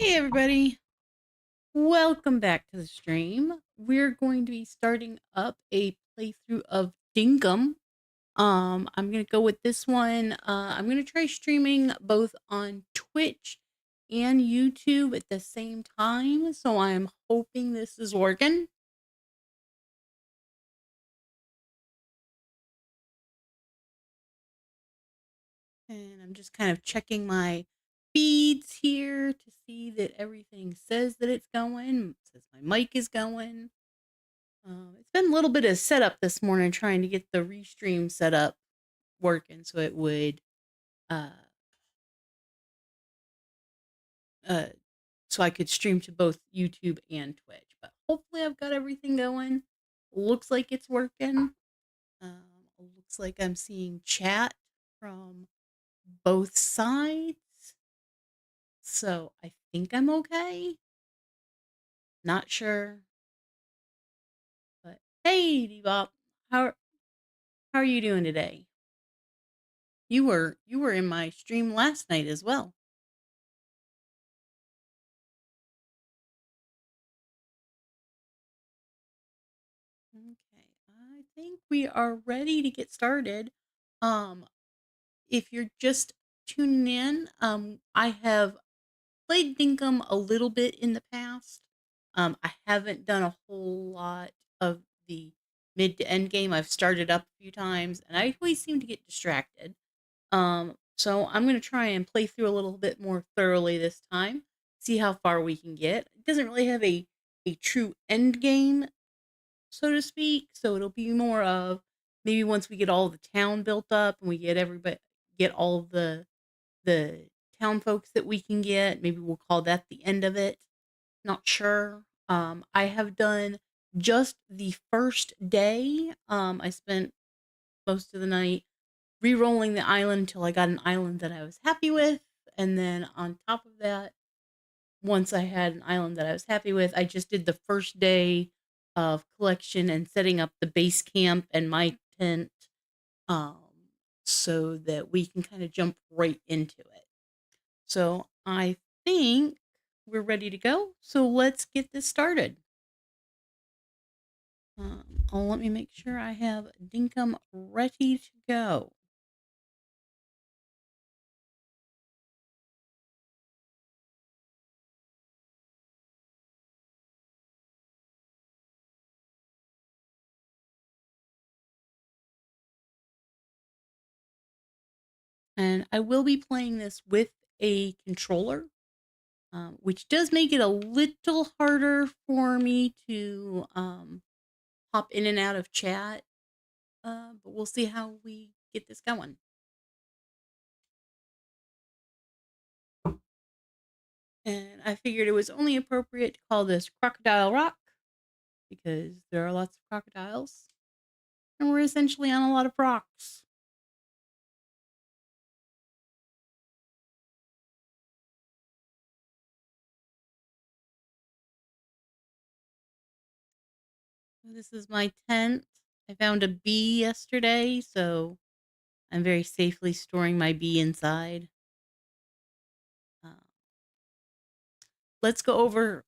Hey everybody, welcome back to the stream. We're going to be starting up a playthrough of Dinkum. I'm gonna go with this one. I'm gonna try streaming both on Twitch and YouTube at the same time, so I'm hoping this is working. And I'm just kind of checking my feeds here to see that everything says that it's going. It says my mic is going. It's been a little bit of setup this morning trying to get the restream set up working so it would uh uh so I could stream to both YouTube and Twitch. But hopefully I've got everything going. Looks like it's working. Looks like I'm seeing chat from both sides. So I think I'm okay. Not sure. But hey, Bebop, how are you doing today? You were in my stream last night as well. Okay, I think we are ready to get started. Um, if you're just tuning in, I have played Dinkum a little bit in the past. I haven't done a whole lot of the mid to end game. I've started up a few times and I always seem to get distracted. So I'm going to try and play through a little bit more thoroughly this time, see how far we can get. It doesn't really have a true end game, so to speak. So it'll be more of maybe once we get all the town built up and we get everybody get all of the town folks that we can get, maybe we'll call that the end of it. Not sure. I have done just the first day. I spent most of the night re-rolling the island until I got an island that I was happy with. And then on top of that, once I had an island that I was happy with, I just did the first day of collection and setting up the base camp and my tent, um, so that we can kind of jump right into it. So I think we're ready to go. So let's get this started. Let me make sure I have Dinkum ready to go. And I will be playing this with a controller, which does make it a little harder for me to hop in and out of chat. But we'll see how we get this going. And I figured it was only appropriate to call this Crocodile Rock because there are lots of crocodiles. And we're essentially on a lot of rocks. This is my tent. I found a bee yesterday, so I'm very safely storing my bee inside. Let's go over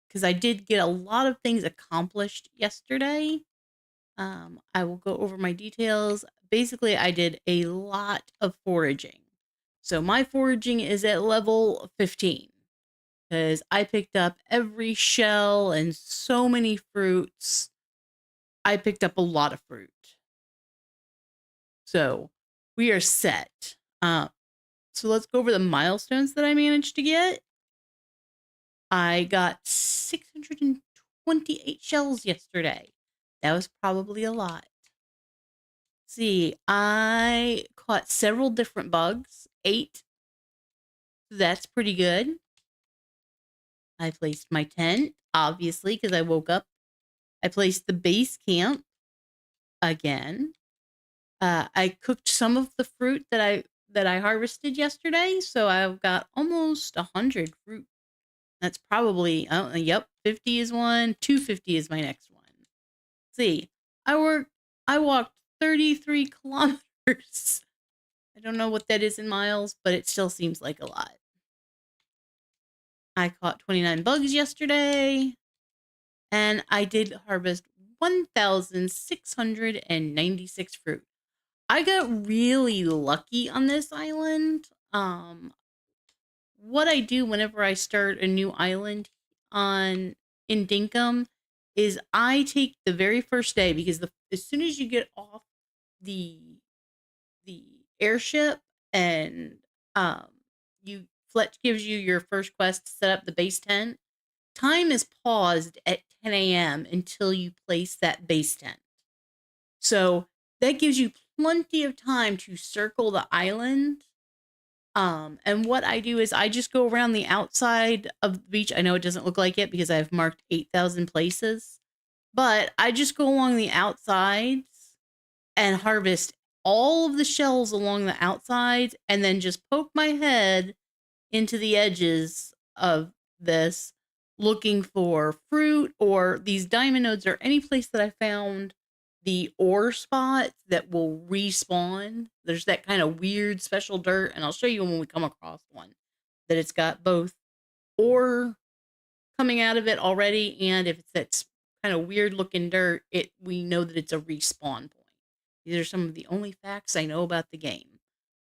because I did get a lot of things accomplished yesterday. I will go over my details. Basically, I did a lot of foraging. So my foraging is at level 15 because I picked up every shell and so many fruits. I picked up a lot of fruit. So we are set. So let's go over the milestones that I managed to get. I got 628 shells yesterday. That was probably a lot. See, I caught several different bugs, 8. That's pretty good. I placed my tent, obviously, because I woke up. I placed the base camp again. I cooked some of the fruit that I harvested yesterday, so I've got almost 100 fruit. That's probably, yep, 50 is one, 250 is my next one. See, I walked 33 kilometers. I don't know what that is in miles, but it still seems like a lot. I caught 29 bugs yesterday, and I did harvest 1,696 fruit. I got really lucky on this island. What I do whenever I start a new island on in Dinkum is I take the very first day, because as soon as you get off the the airship and um you Fletch gives you your first quest to set up the base tent, time is paused at 10 a.m. until you place that base tent. So that gives you plenty of time to circle the island. And what I do is I just go around the outside of the beach. I know it doesn't look like it because I've marked 8,000 places, but I just go along the outsides and harvest all of the shells along the outsides and then just poke my head into the edges of this looking for fruit or these diamond nodes or any place that I found the ore spots that will respawn. There's that kind of weird special dirt, and I'll show you when we come across one that it's got both ore coming out of it already, and if it's that kind of weird looking dirt, we know that it's a respawn point. These are some of the only facts I know about the game.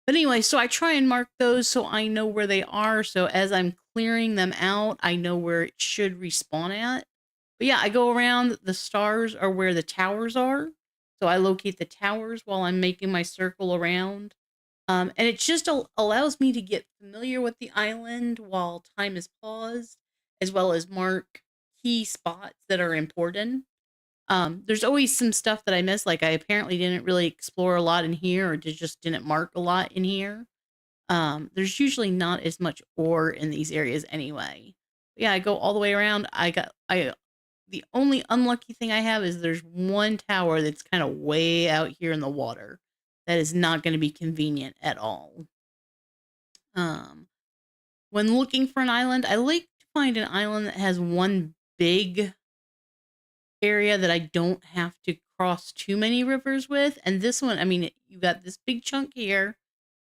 But anyway, so I try and mark those so I know where they are. So as I'm clearing them out, I know where it should respawn at. But yeah, I go around. The stars are where the towers are. So I locate the towers while I'm making my circle around. And it just allows me to get familiar with the island while time is paused, as well as mark key spots that are important. There's always some stuff that I miss, like I apparently didn't really explore a lot in here, or just didn't mark a lot in here. There's usually not as much ore in these areas anyway. But yeah, I go all the way around. I the only unlucky thing I have is there's one tower that's kind of way out here in the water. That is not going to be convenient at all. Um, when looking for an island, I like to find an island that has one big area that I don't have to cross too many rivers with. And this one, I mean, you got this big chunk here.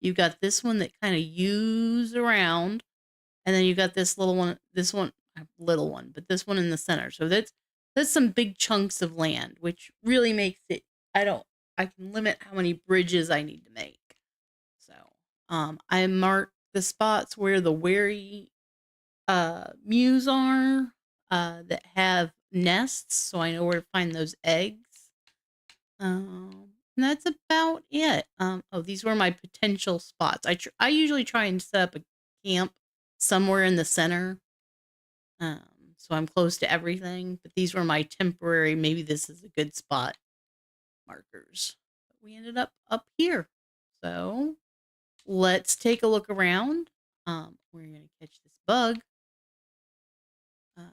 You've got this one that kind of use around, and then you got this little one. This one, little one, but this one in the center. So that's some big chunks of land, which really makes it. I don't. I can limit how many bridges I need to make. So, I mark the spots where the wary mews are that have nests, so I know where to find those eggs. And that's about it. Oh, these were my potential spots. I usually try and set up a camp somewhere in the center, um, so I'm close to everything. But these were my temporary. Maybe this is a good spot markers. But we ended up here, so let's take a look around. We're gonna catch this bug. Uh,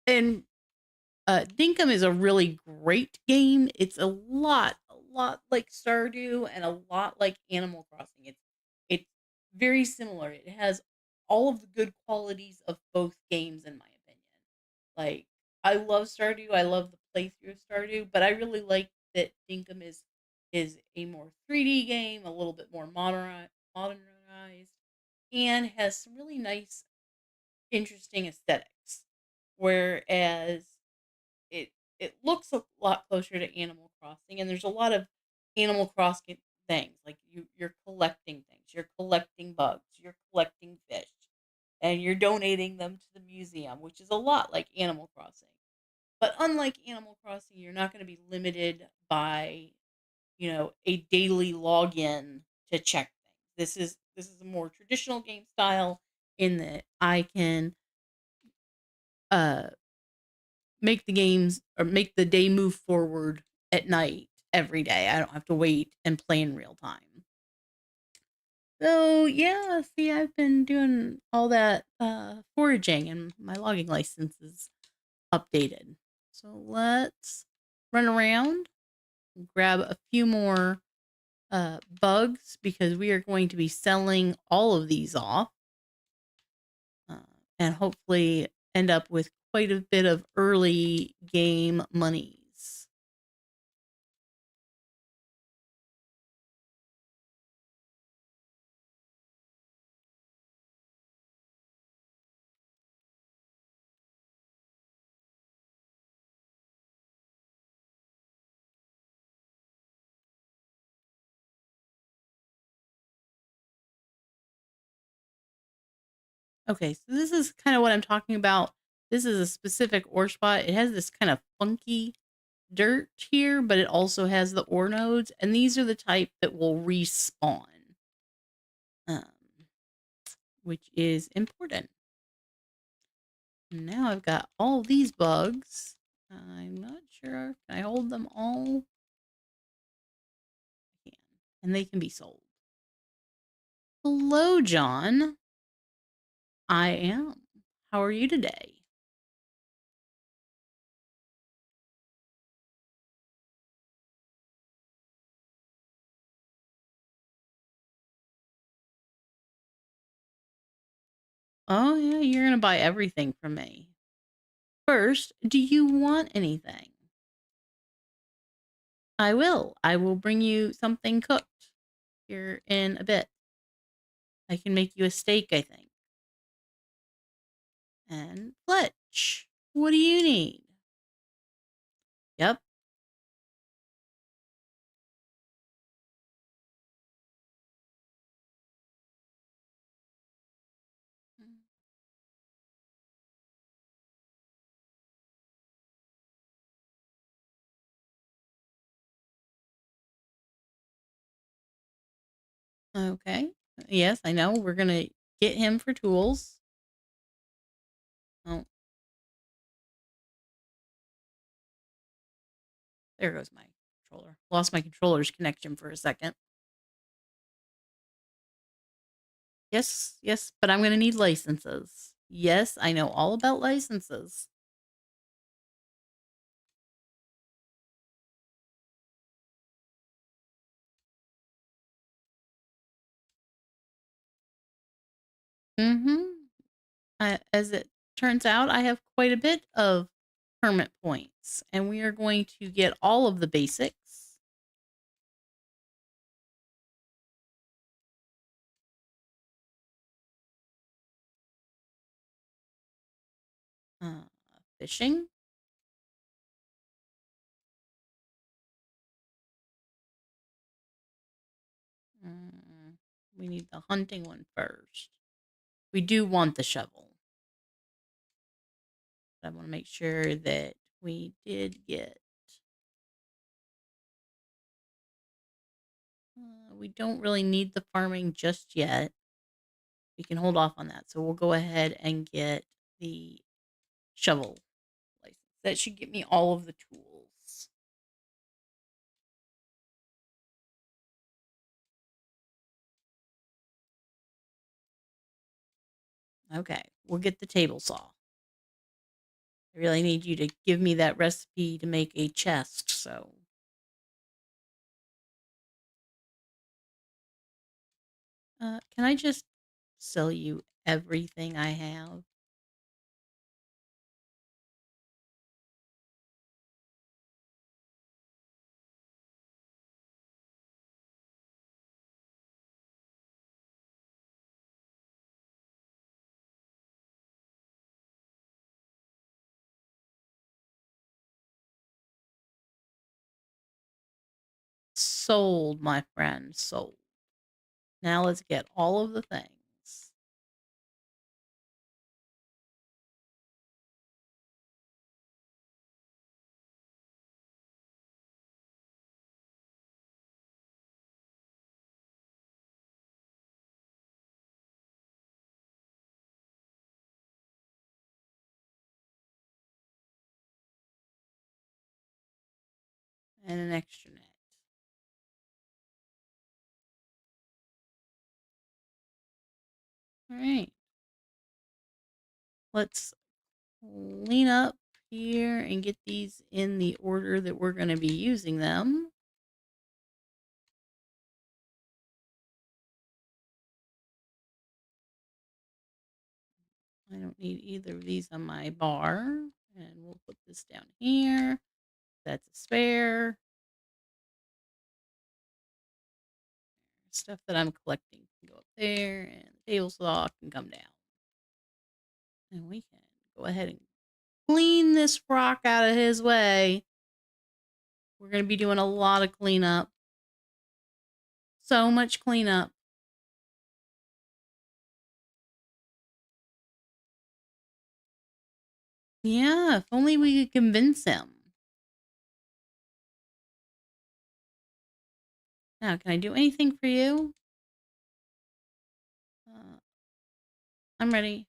and Dinkum is a really great game. It's a lot like Stardew and a lot like Animal Crossing. It's very similar. It has all of the good qualities of both games, in my opinion. Like, I love Stardew. I love the playthrough of Stardew, but I really like that Dinkum is a more 3D game, a little bit more modernized, and has some really nice, interesting aesthetics. Whereas it it looks a lot closer to Animal Crossing, and there's a lot of Animal Crossing things like you're collecting things, you're collecting bugs, you're collecting fish, and you're donating them to the museum, which is a lot like Animal Crossing. But unlike Animal Crossing, you're not going to be limited by a daily login to check things. This is a more traditional game style in that I can uh make the games or make the day move forward at night every day. I don't have to wait and play in real time. So yeah, see, I've been doing all that foraging, and my logging license is updated. So let's run around and grab a few more bugs, because we are going to be selling all of these off, uh, and hopefully end up with quite a bit of early game monies. Okay, so this is kind of what I'm talking about. This is a specific ore spot. It has this kind of funky dirt here, but it also has the ore nodes, and these are the type that will respawn, um, which is important. Now I've got all these bugs. I'm not sure. Can I hold them all? I can. And they can be sold. Hello, John. I am. How are you today? Oh, yeah, you're going to buy everything from me. First, do you want anything? I will. I will bring you something cooked here in a bit. I can make you a steak, I think. And Fletch, what do you need? Yep. Okay. Yes, I know. We're going to get him for tools. Oh, there goes my controller. Lost my controller's connection for a second. Yes, yes, but I'm going to need licenses. Yes, I know all about licenses. Mm-hmm. As it turns out, I have quite a bit of permit points, and we are going to get all of the basics. Uh, Fishing. Mm, we need the hunting one first. We do want the shovel. But I want to make sure that we did get. We don't really need the farming just yet. We can hold off on that. So we'll go ahead and get the shovel license. That should get me all of the tools. Okay, we'll get the table saw. I really need you to give me that recipe to make a chest, so. Can I just sell you everything I have? Sold, my friend, sold. Now let's get all of the things. And an extra net. All right. Let's clean up here and get these in the order that we're going to be using them. I don't need either of these on my bar. And we'll put this down here. That's a spare. Stuff that I'm collecting can go up there, and the table saw can come down. And we can go ahead and clean this rock out of his way. We're going to be doing a lot of cleanup. So much cleanup. Yeah, if only we could convince him. Now, can I do anything for you? Uh, I'm ready.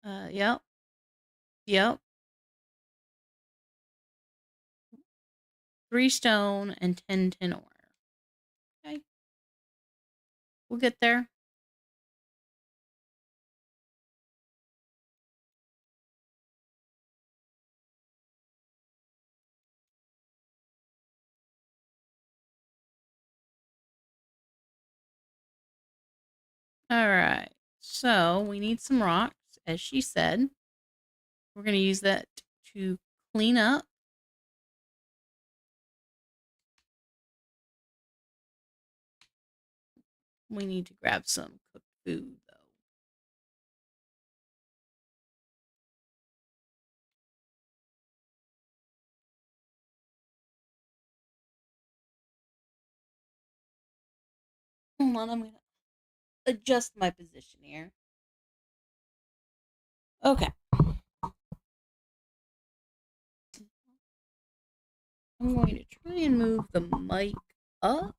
Yep, yep. 3 stone and 10 tin ore. Okay, we'll get there. All right. So we need some rocks, as she said. We're going to use that to clean up. We need to grab some cooked food, though. Hold on, I'm going to adjust my position here. Okay. I'm going to try and move the mic up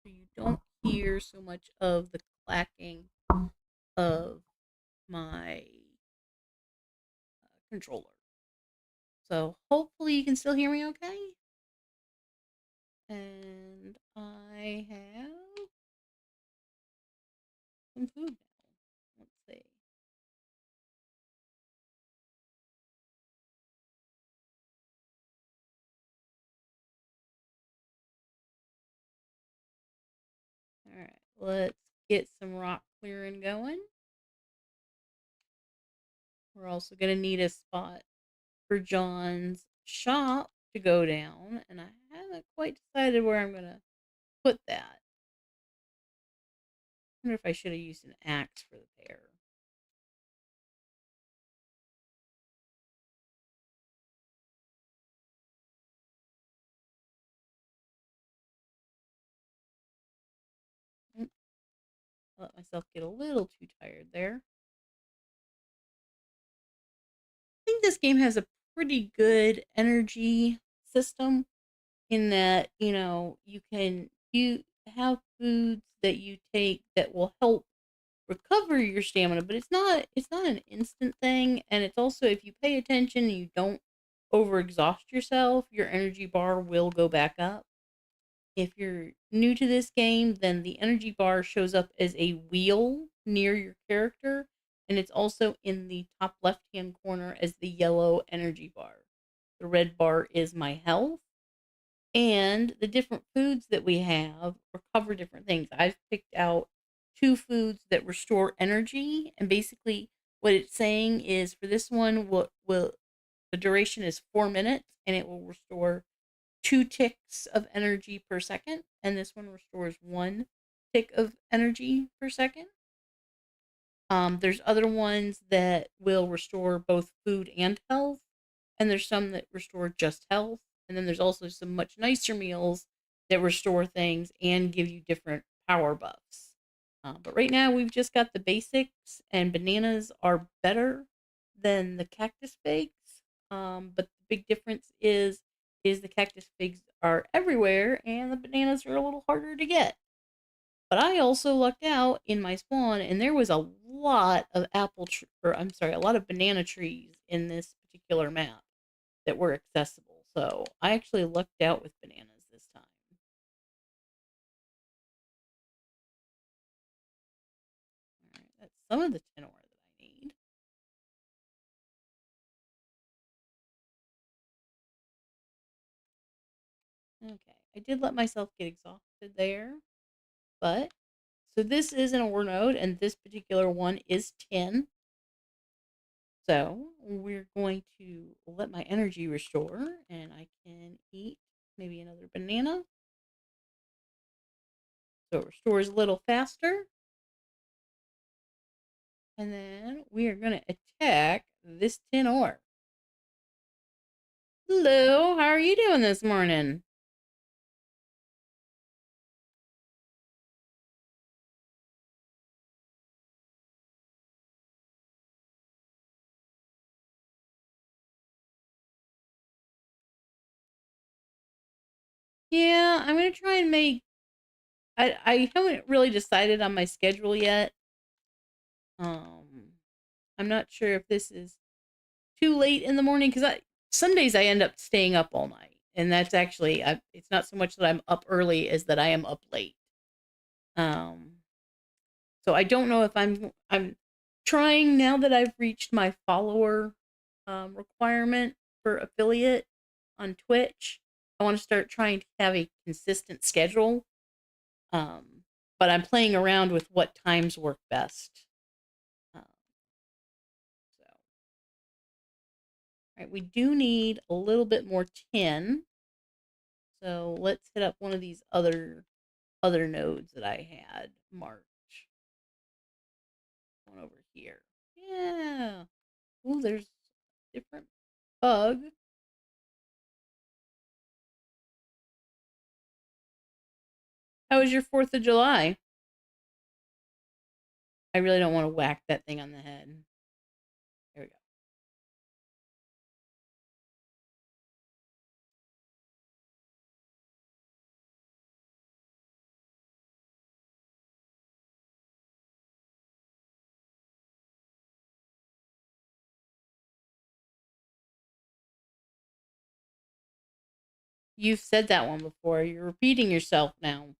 so you don't hear so much of the clacking of my controller. So hopefully you can still hear me okay. And I have some food now. Let's see. All right, let's get some rock clearing going. We're also going to need a spot for John's shop to go down, and I haven't quite decided where I'm going to put that. I wonder if I should have used an axe for the pear. Mm, I let myself get a little too tired there. I think this game has a pretty good energy system in that, you have foods that you take that will help recover your stamina, but it's not an instant thing, and it's also, if you pay attention and you don't overexhaust yourself, your energy bar will go back up. If you're new to this game, then the energy bar shows up as a wheel near your character, and it's also in the top left hand corner as the yellow energy bar. The red bar is my health, and the different foods that we have recover different things. I've picked out two foods that restore energy, and basically what it's saying is for this one, will the duration is 4 minutes, and it will restore 2 ticks of energy per second, and this one restores 1 tick of energy per second. There's other ones that will restore both food and health, and there's some that restore just health, and then there's also some much nicer meals that restore things and give you different power buffs. But right now we've just got the basics, and bananas are better than the cactus figs. But the big difference is the cactus figs are everywhere, and the bananas are a little harder to get. But I also lucked out in my spawn, and there was a lot of a lot of banana trees in this particular map that were accessible. So I actually lucked out with bananas this time. All right, that's some of the tin ore that I need. Okay, I did let myself get exhausted there, but so this is an ore node, and this particular one is tin. So we're going to let my energy restore, and I can eat maybe another banana. So it restores a little faster. And then we are going to attack this tin ore. Hello, how are you doing this morning? I'm gonna try and make. I haven't really decided on my schedule yet. I'm not sure if this is too late in the morning because I some days I end up staying up all night, and that's actually it's not so much that I'm up early as that I am up late. Um, so I don't know if I'm trying now that I've reached my follower requirement for affiliate on Twitch. I want to start trying to have a consistent schedule. Um, but I'm playing around with what times work best. So, all right, we do need a little bit more tin. So let's hit up one of these other nodes that I had marked. One over here. Yeah. Oh, there's different bug. How was your 4th of July? I really don't want to whack that thing on the head. There we go. You've said that one before. You're repeating yourself now.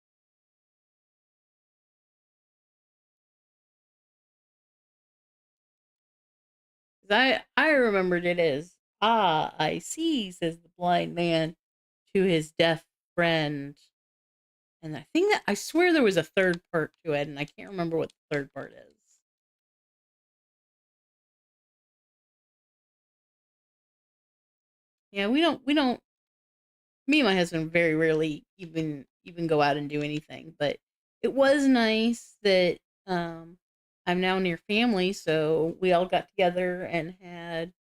'Cause I remembered it as, ah, I see, says the blind man to his deaf friend. And I think that I swear there was a third part to it, and I can't remember what the third part is. Yeah, we don't me and my husband very rarely even go out and do anything, but it was nice that um I'm now near family, so we all got together and had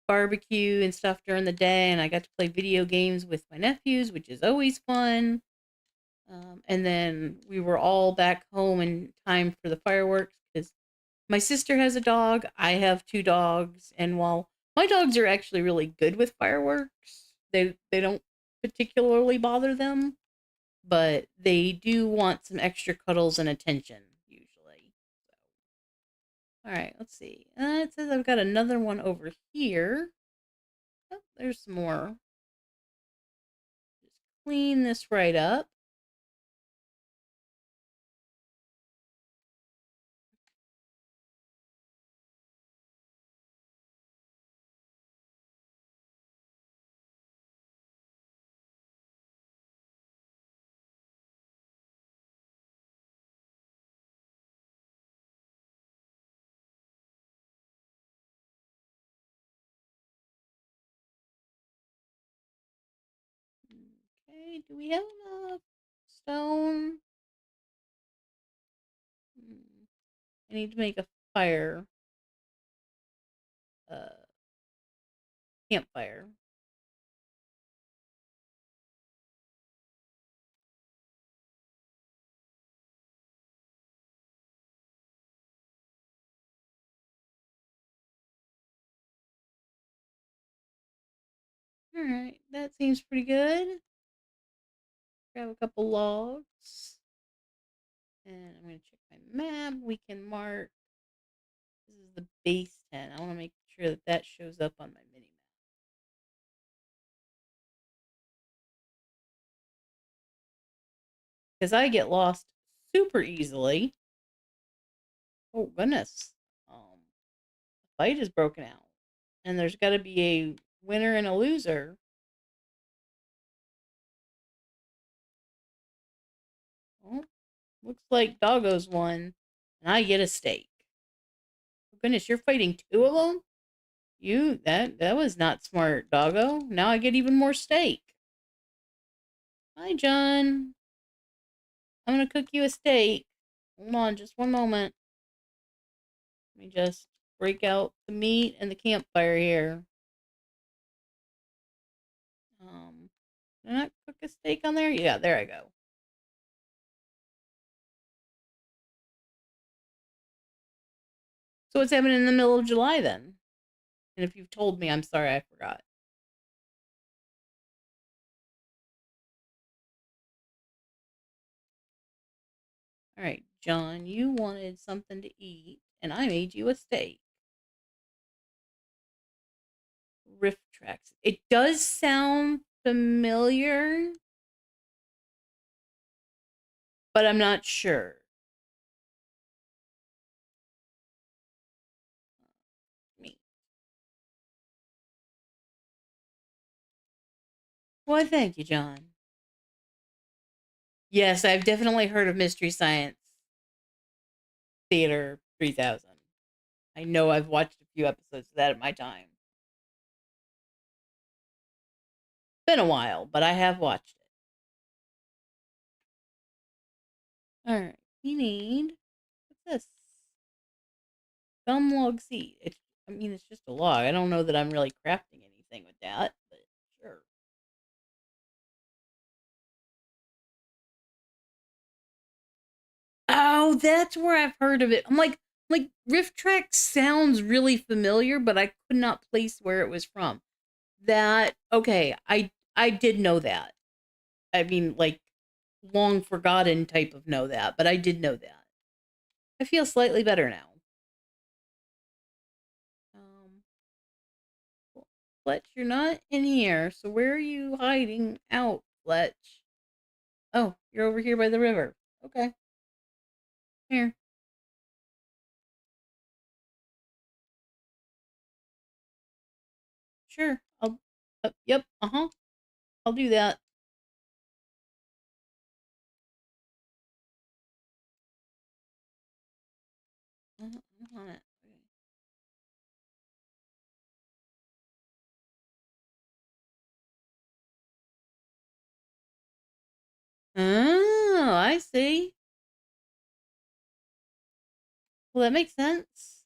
barbecue and stuff during the day, and I got to play video games with my nephews, which is always fun. And then we were all back home in time for the fireworks because my sister has a dog. I have two dogs, and while my dogs are actually really good with fireworks, they don't particularly bother them, but they do want some extra cuddles and attention usually. So, all right, let's see. It says I've got another one over here. Oh, there's some more. Just clean this right up. Okay, do we have enough stone? I need to make a fire, uh, campfire. All right, that seems pretty good. Grab a couple logs, and I'm gonna check my map. We can mark. This is the base 10. I want to make sure that that shows up on my mini map because I get lost super easily. Oh goodness, the fight is broken out, and there's got to be a winner and a loser. Oh, looks like Doggo's won, and I get a steak. Oh goodness, you're fighting two of them. You that was not smart, Doggo. Now I get even more steak. Hi, John. I'm gonna cook you a steak. Hold on, just one moment. Let me just break out the meat and the campfire here. Did I not cook a steak on there? Yeah, there I go. So what's happening in the middle of July then? And if you've told me, I'm sorry, I forgot. All right, John, you wanted something to eat, and I made you a steak. Riff tracks. It does sound familiar, but I'm not sure. Me. Well, thank you, John. Yes, I've definitely heard of Mystery Science Theater 3000. I know I've watched a few episodes of that in my time. Been a while, but I have watched it. All right, we need what's this? Gum log seed. I mean, it's just a log. I don't know that I'm really crafting anything with that, but sure. Oh, that's where I've heard of it. I'm like Rift Track sounds really familiar, but I could not place where it was from. That okay, I did know that. I mean, like long forgotten type of know that, but I did know that. I feel slightly better now. Um, Fletch, you're not in here, so where are you hiding out, Fletch? Oh, you're over here by the river. Okay, here. Sure. I'll. Yep. Uh huh. I'll do that. I'm on it. Okay. Oh, I see. Well, that makes sense.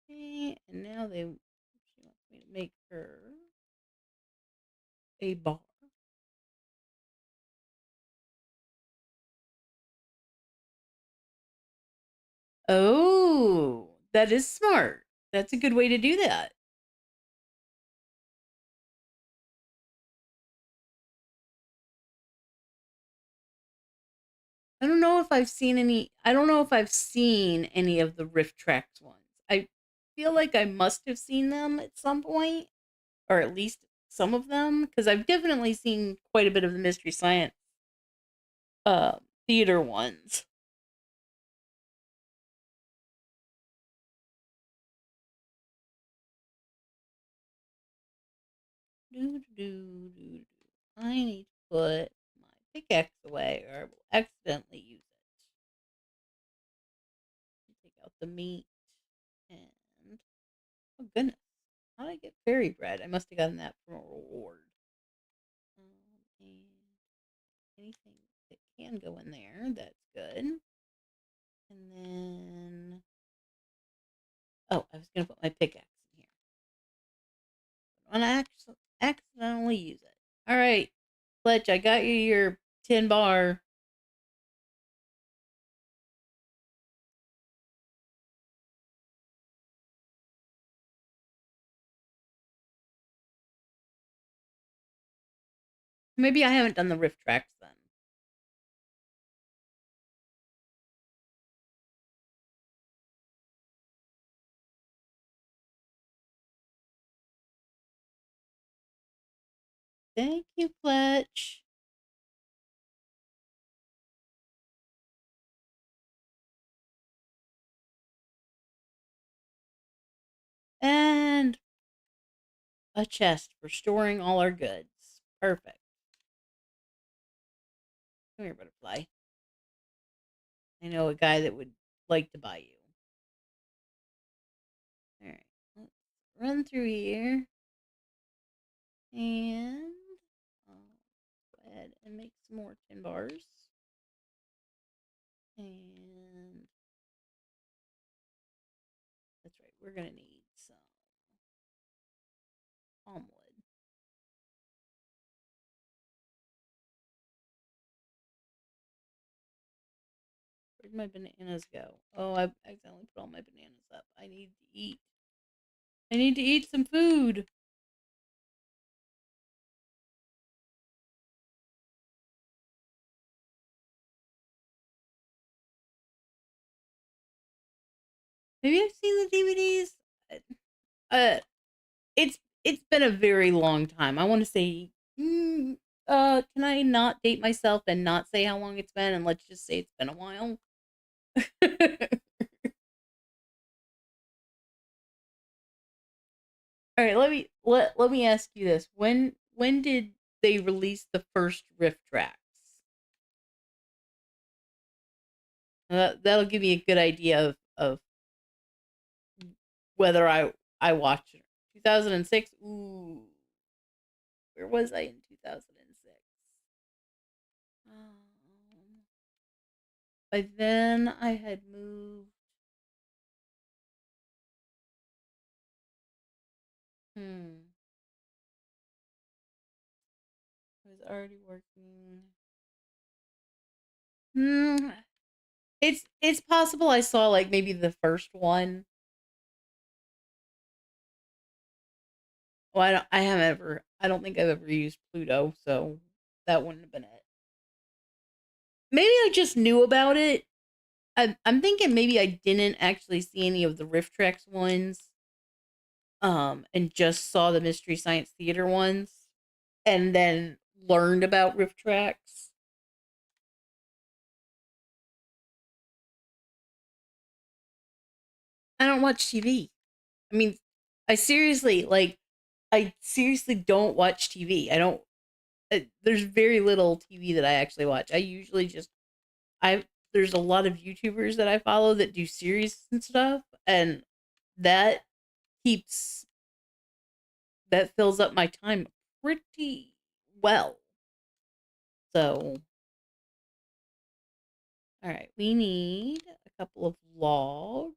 Okay, and now she wants me to make her a bar. Oh, that is smart. That's a good way to do that. I don't know if I've seen any. I don't know if I've seen any of the Rift Tracks ones. I feel like I must have seen them at some point, or at least some of them, because I've definitely seen quite a bit of the Mystery Science uh, theater ones. Do, do, do, do. I need to put my pickaxe away or I will accidentally use it. Take out the meat and oh goodness. How did I get fairy bread? I must have gotten that from a reward. And anything that can go in there, that's good. And then oh, I was gonna put my pickaxe in here. I'm gonna accidentally use it. Alright. Fletch, I got you your 10 bar. Maybe I haven't done the riff tracks then. Thank you, Fletch. And a chest for storing all our goods. Perfect. Come here, butterfly. I know a guy that would like to buy you. All right, let's run through here and go ahead and make some more tin bars. And that's right, we're gonna need some palm wood. Where'd my bananas go? Oh, I accidentally put all my bananas up. I need to eat. I need to eat some food. Maybe I've seen the DVDs. Uh, it's been a very long time. I want to say, can I not date myself and not say how long it's been, and let's just say it's been a while. All right, let me ask you this: when did they release the first riff tracks? That'll give me a good idea of whether I watched it. 2006. Ooh, where was I in 2006? By then I had moved. Hmm. I was already working. Hmm. It's possible I saw like maybe the first one. Well, I don't think I've ever used Pluto, so that wouldn't have been it. Maybe I just knew about it. I'm thinking maybe I didn't actually see any of the Rift Tracks ones, and just saw the Mystery Science Theater ones, and then learned about Rift Tracks. I don't watch TV. I mean, I seriously don't watch TV. I don't. There's very little TV that I actually watch. I usually just I there's a lot of YouTubers that I follow that do series and stuff, and that keeps that fills up my time pretty well. So, all right, we need a couple of logs.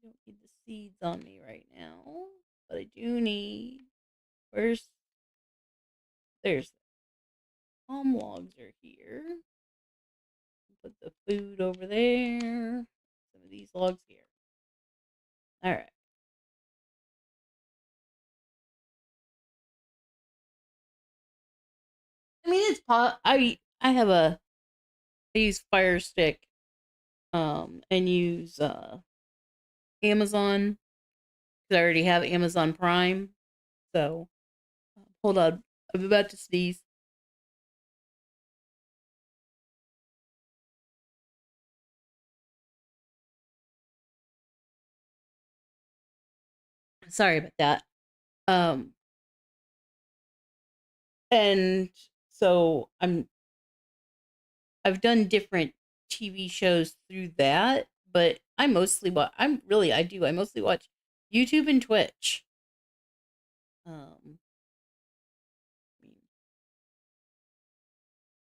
I don't need the seeds on me right now, but I do need. Where's there's palm logs are here. Put the food over there. Some of these logs here. All right. I mean, I have a I use Fire Stick, and use Amazon because I already have Amazon Prime. So hold on, I'm about to sneeze. Sorry about that. Um, and so I've done different TV shows through that, but I mostly watch YouTube and Twitch. Um,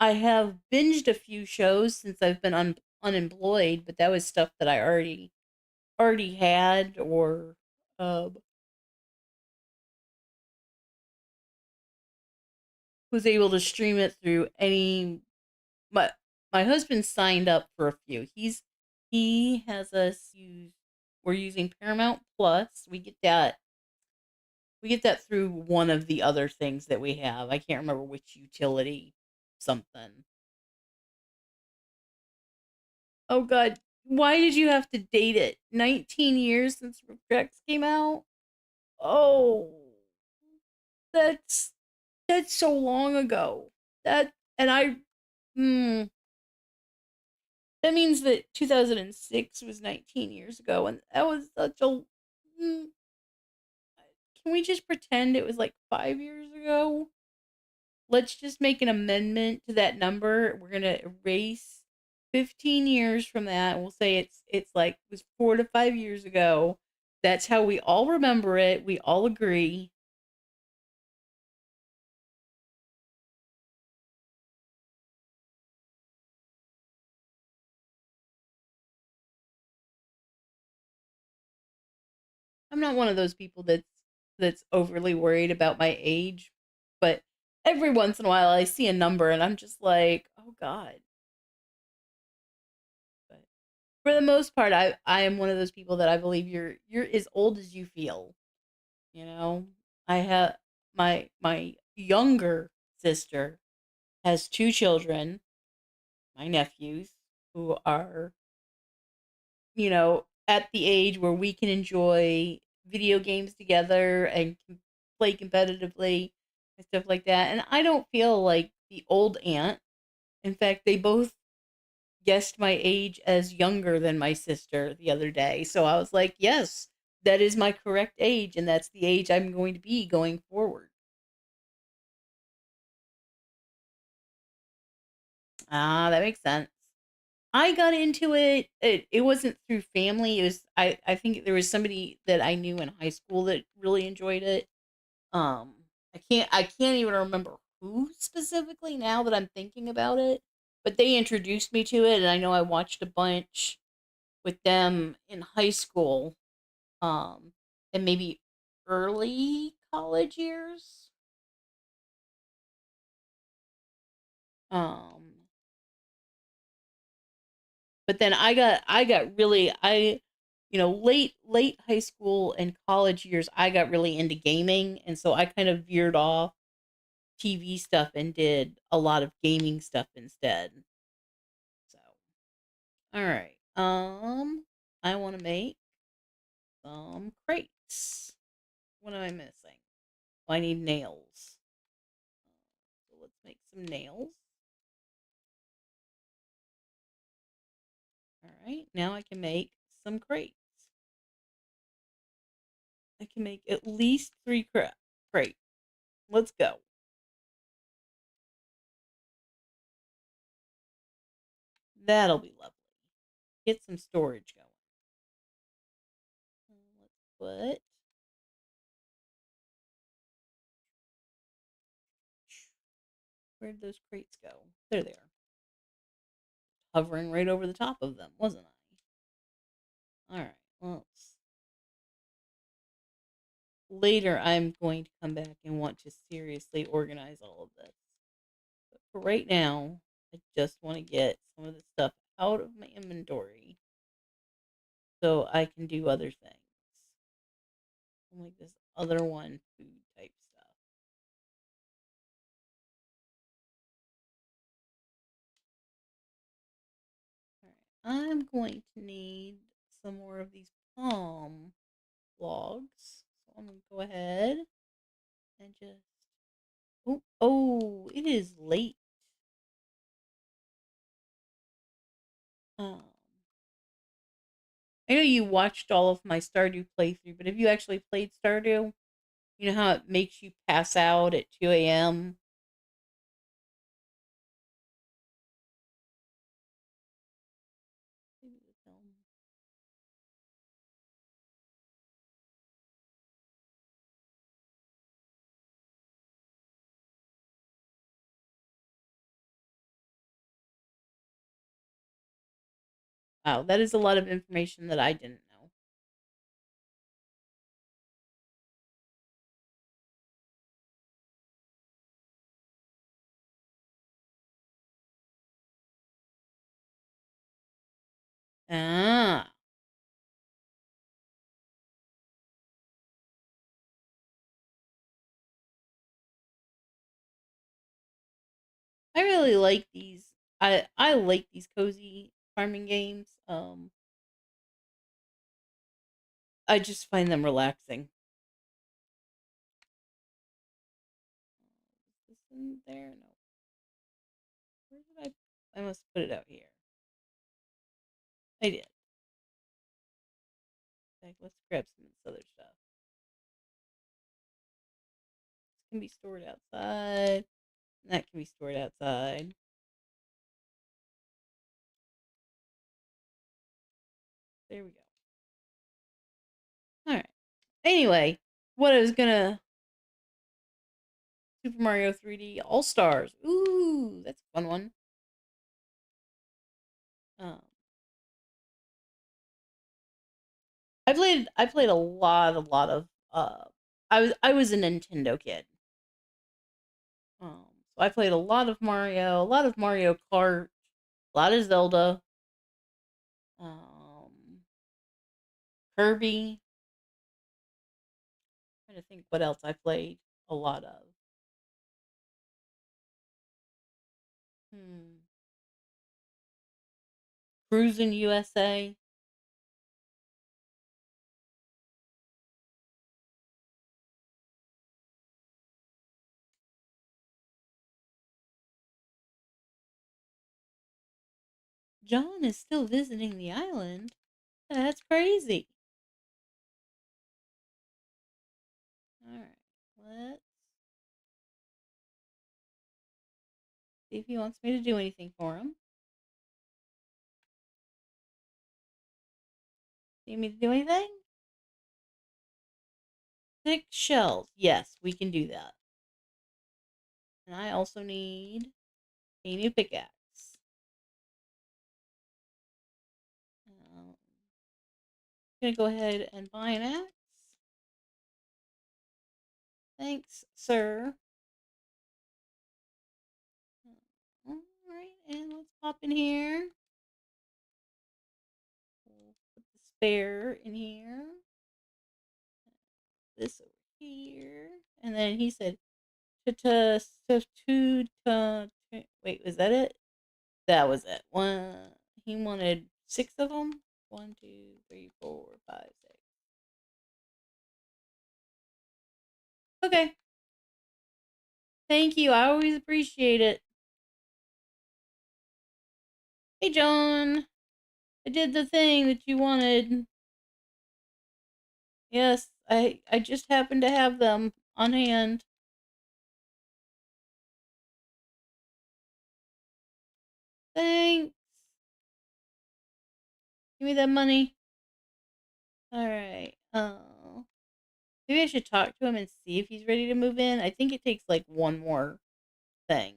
I have binged a few shows since I've been unemployed, but that was stuff that I already had, or um, was able to stream it through any. My my husband signed up for a few. He has us use. We're using Paramount Plus. We get that through one of the other things that we have. I can't remember which utility something. Oh god, why did you have to date it? 19 years since Rex came out? Oh, that's that's so long ago. That and I hmm, that means that 2006 was 19 years ago, and that was such a mm, can we just pretend it was like 5 years ago? Let's just make an amendment to that number. We're going to erase 15 years from that. We'll say it's like it was 4 to 5 years ago. That's how we all remember it. We all agree. I'm not one of those people that's overly worried about my age, but every once in a while I see a number and I'm just like, "Oh god." But for the most part, I am one of those people that I believe you're as old as you feel, you know? I have my younger sister has 2 children, my nephews, who are, at the age where we can enjoy video games together and play competitively and stuff like that. And I don't feel like the old aunt. In fact, they both guessed my age as younger than my sister the other day. So I was like, yes, that is my correct age, and that's the age I'm going to be going forward. Ah, that makes sense. I got into it. It wasn't through family. It was I think there was somebody that I knew in high school that really enjoyed it. Um, I can't even remember who specifically now that I'm thinking about it, but they introduced me to it, and I know I watched a bunch with them in high school, um, and maybe early college years. Um, but then I got really late high school and college years I got really into gaming, and so I kind of veered off TV stuff and did a lot of gaming stuff instead. So, all right. I want to make some crates. What am I missing? Oh, I need nails. So let's make some nails. All right. Now I can make some crates. I can make at least three crates. Let's go. That'll be lovely. Get some storage going. Let's put. Where'd those crates go? There they are. Hovering right over the top of them, wasn't I? All right. Well, later I'm going to come back and want to seriously organize all of this. But for right now, I just want to get some of the stuff out of my inventory so I can do other things. Like this other one, food type stuff. All right. I'm going to need some more of these palm logs. So I'm going to go ahead and just. Oh, it is late. Um, I know you watched all of my Stardew playthrough, but have you actually played Stardew? You know how it makes you pass out at 2 a.m.? Wow, that is a lot of information that I didn't know. Ah, I really like these. I like these cozy farming games. I just find them relaxing. Is this in there? No. Where did I must put it out here. I did. Like, let's grab some of this other stuff. This can be stored outside. And that can be stored outside. There we go. All right. Anyway, what I was gonna Super Mario 3D All Stars. Ooh, that's a fun one. Um, I played a lot of. I was a Nintendo kid. So I played a lot of Mario, a lot of Mario Kart, a lot of Zelda, um, Kirby. Trying to think what else I played a lot of. Hmm. Cruising USA. John is still visiting the island. That's crazy. All right, let's see if he wants me to do anything for him. Need me to do anything? 6 shells. Yes, we can do that. And I also need a new pickaxe. I'm gonna go ahead and buy an axe. Thanks, sir. All right, and let's pop in here. We'll put the spare in here. This over here, and then he said, Wait, was that it? That was it. He wanted 6 of them. One, two, three, four, five, six. Okay. Thank you. I always appreciate it. Hey, John. I did the thing that you wanted. Yes, I just happened to have them on hand. Thanks. Give me that money. All right. Oh, maybe I should talk to him and see if he's ready to move in. I think it takes like one more thing.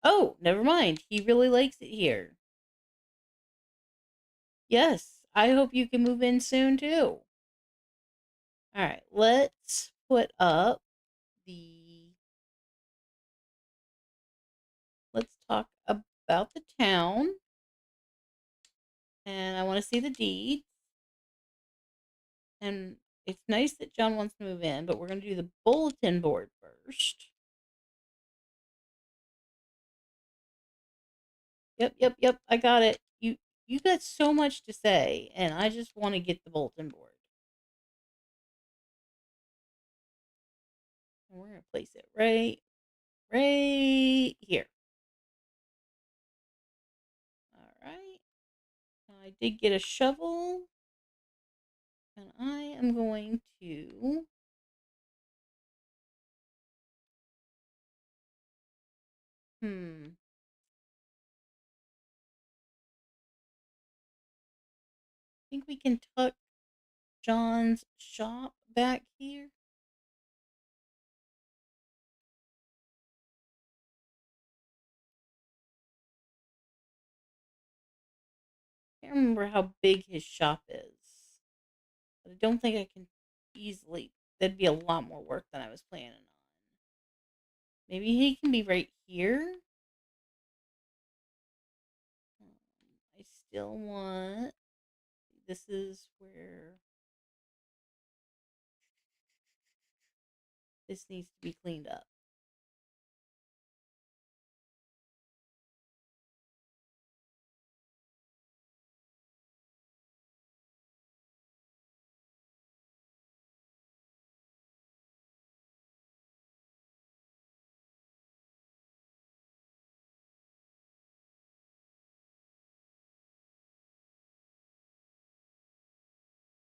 Oh, never mind. He really likes it here. Yes, I hope you can move in soon too. All right, let's put up the. Let's talk about the town. And I want to see the deeds. And it's nice that John wants to move in, but we're going to do the bulletin board first. Yep. I got it. You got so much to say, and I just want to get the bulletin board. And we're going to place it right here. All right. I did get a shovel, and I am going to. Hmm. I think we can tuck John's shop back here. I can't remember how big his shop is, but I don't think I can easily. That'd be a lot more work than I was planning on. Maybe he can be right here. I still want. This is where this needs to be cleaned up.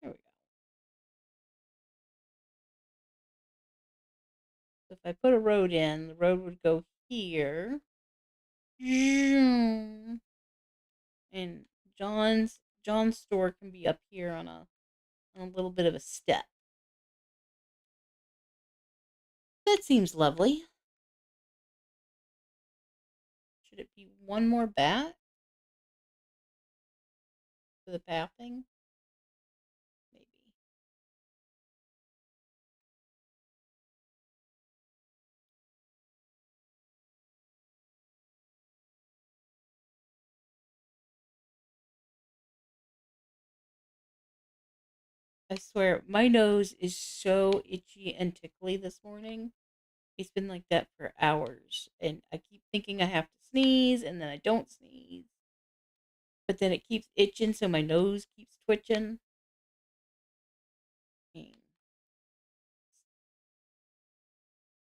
There we go. So if I put a road in, the road would go here. And John's store can be up here on a little bit of a step. That seems lovely. Should it be one more bat for the pathing? Maybe. I swear, my nose is so itchy and tickly this morning. It's been like that for hours, and I keep thinking I have to sneeze, and then I don't sneeze, but then it keeps itching, so my nose keeps twitching. And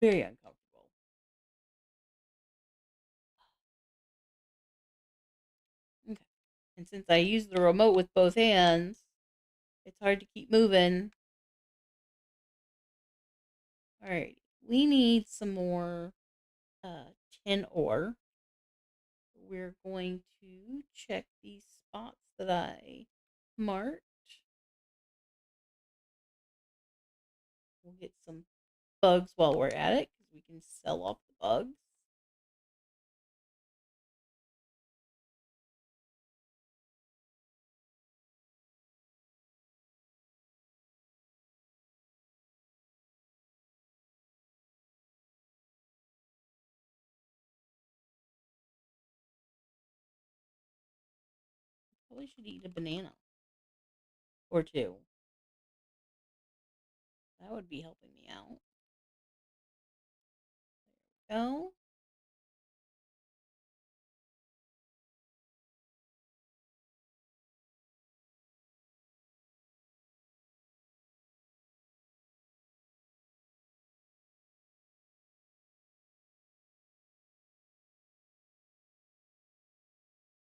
very uncomfortable. Okay. And since I use the remote with both hands, it's hard to keep moving. All right, we need some more tin ore. We're going to check these spots that I marked. We'll get some bugs while we're at it because we can sell off the bugs. Probably should eat a banana or two. That would be helping me out. Go.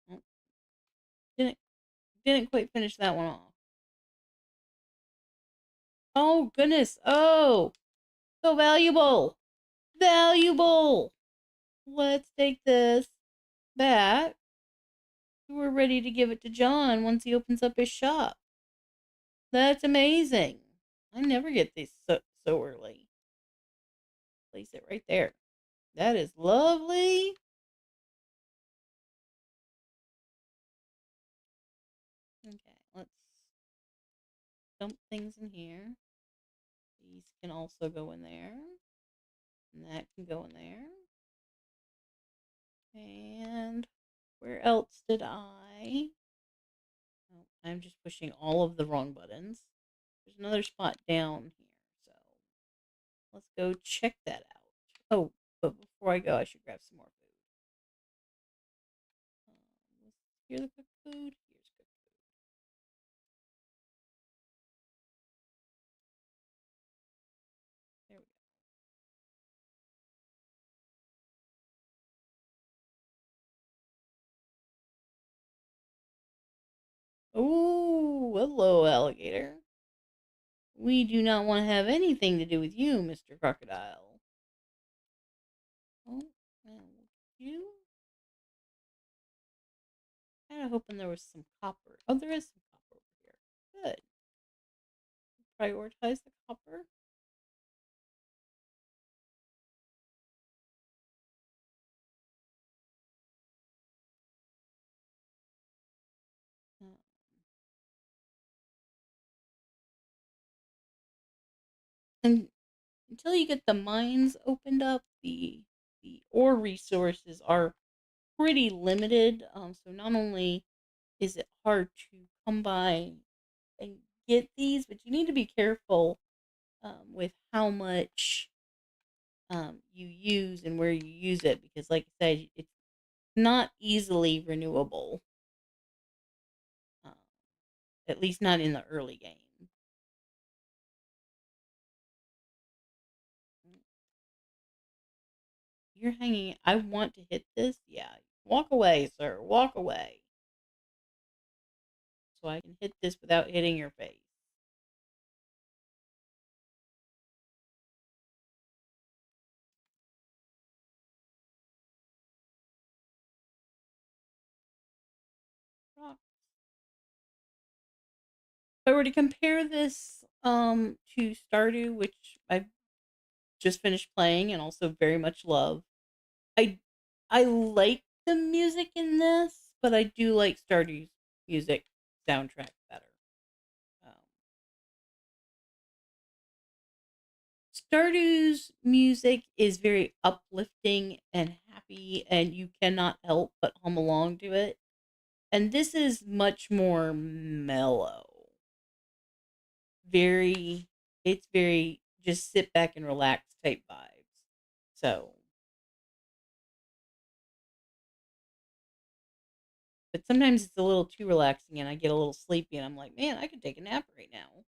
Oh, didn't didn't quite finish that one off. Oh goodness. Oh, so valuable. Valuable. Let's take this back. We're ready to give it to John once he opens up his shop. That's amazing. I never get these so early. Place it right there. That is lovely. Okay, let's dump things in here. These can also go in there. And that can go in there. And where else did I? Oh, I'm just pushing all of the wrong buttons. There's another spot down here. So let's go check that out. Oh, but before I go, I should grab some more food. Let's hear the cooked food. Here's cooked food. There we go. Oh, hello, alligator. We do not want to have anything to do with you, Mr. Crocodile. Oh, and you? Kind of hoping there was some copper. Oh, there is some copper over here. Good. Prioritize the copper. Uh, and until you get the mines opened up, the ore resources are pretty limited. So not only is it hard to come by and get these, but you need to be careful with how much you use and where you use it because, like I said, it's not easily renewable. Um, at least not in the early game. You're hanging. I want to hit this. Yeah. Walk away, sir. Walk away. So I can hit this without hitting your face. Rock. If I were to compare this to Stardew, which I've just finished playing and also very much love, I I like the music in this, but I do like Stardew's music soundtrack better. Um, Stardew's music is very uplifting and happy, and you cannot help but hum along to it. And this is much more mellow. very it's very just sit back and relax type vibes. So, but sometimes it's a little too relaxing and I get a little sleepy and I'm like, man, I could take a nap right now.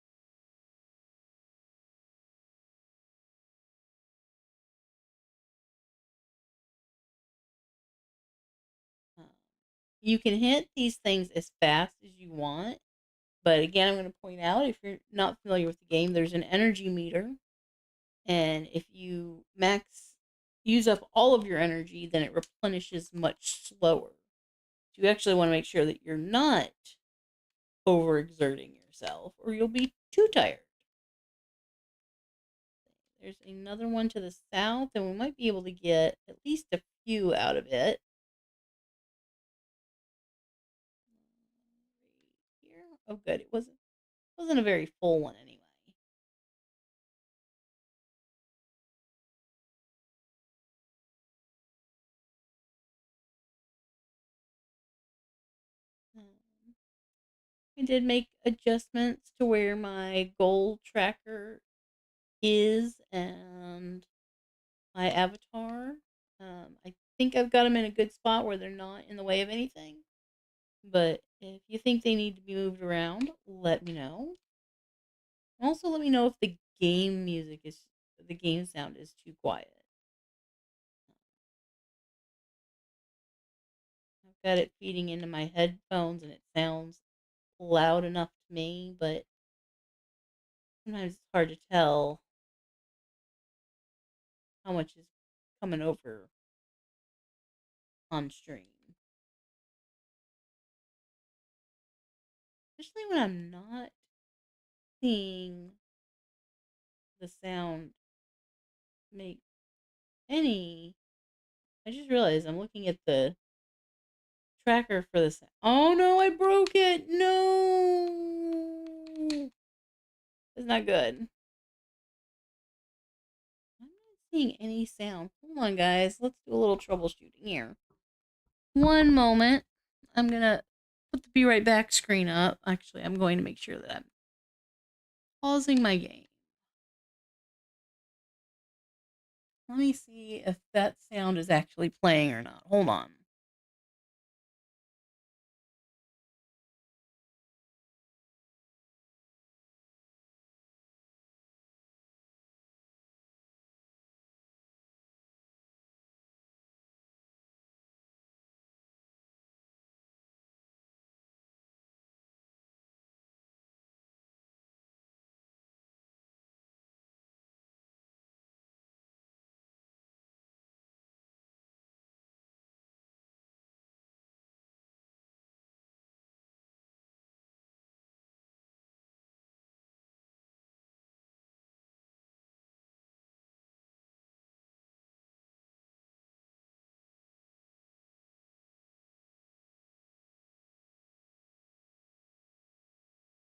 Um, you can hit these things as fast as you want, but again, I'm going to point out if you're not familiar with the game, there's an energy meter, and if you max use up all of your energy, then it replenishes much slower. So you actually want to make sure that you're not overexerting yourself, or you'll be too tired. There's another one to the south, and we might be able to get at least a few out of it. Right here. Oh, good. It wasn't a very full one anyway. Um, I did make adjustments to where my goal tracker is and my avatar. I think I've got them in a good spot where they're not in the way of anything. But if you think they need to be moved around, let me know. Also, let me know if the game sound is too quiet. I've got it feeding into my headphones and it sounds loud enough to me, but sometimes it's hard to tell how much is coming over on stream. Especially when I'm not seeing the sound make any. I just realized I'm looking at the tracker for this. Oh no, I broke it. No. It's not good. I'm not seeing any sound. Hold on, guys. Let's do a little troubleshooting here. One moment. I'm going to put the be right back screen up. Actually, I'm going to make sure that I'm pausing my game. Let me see if that sound is actually playing or not. Hold on.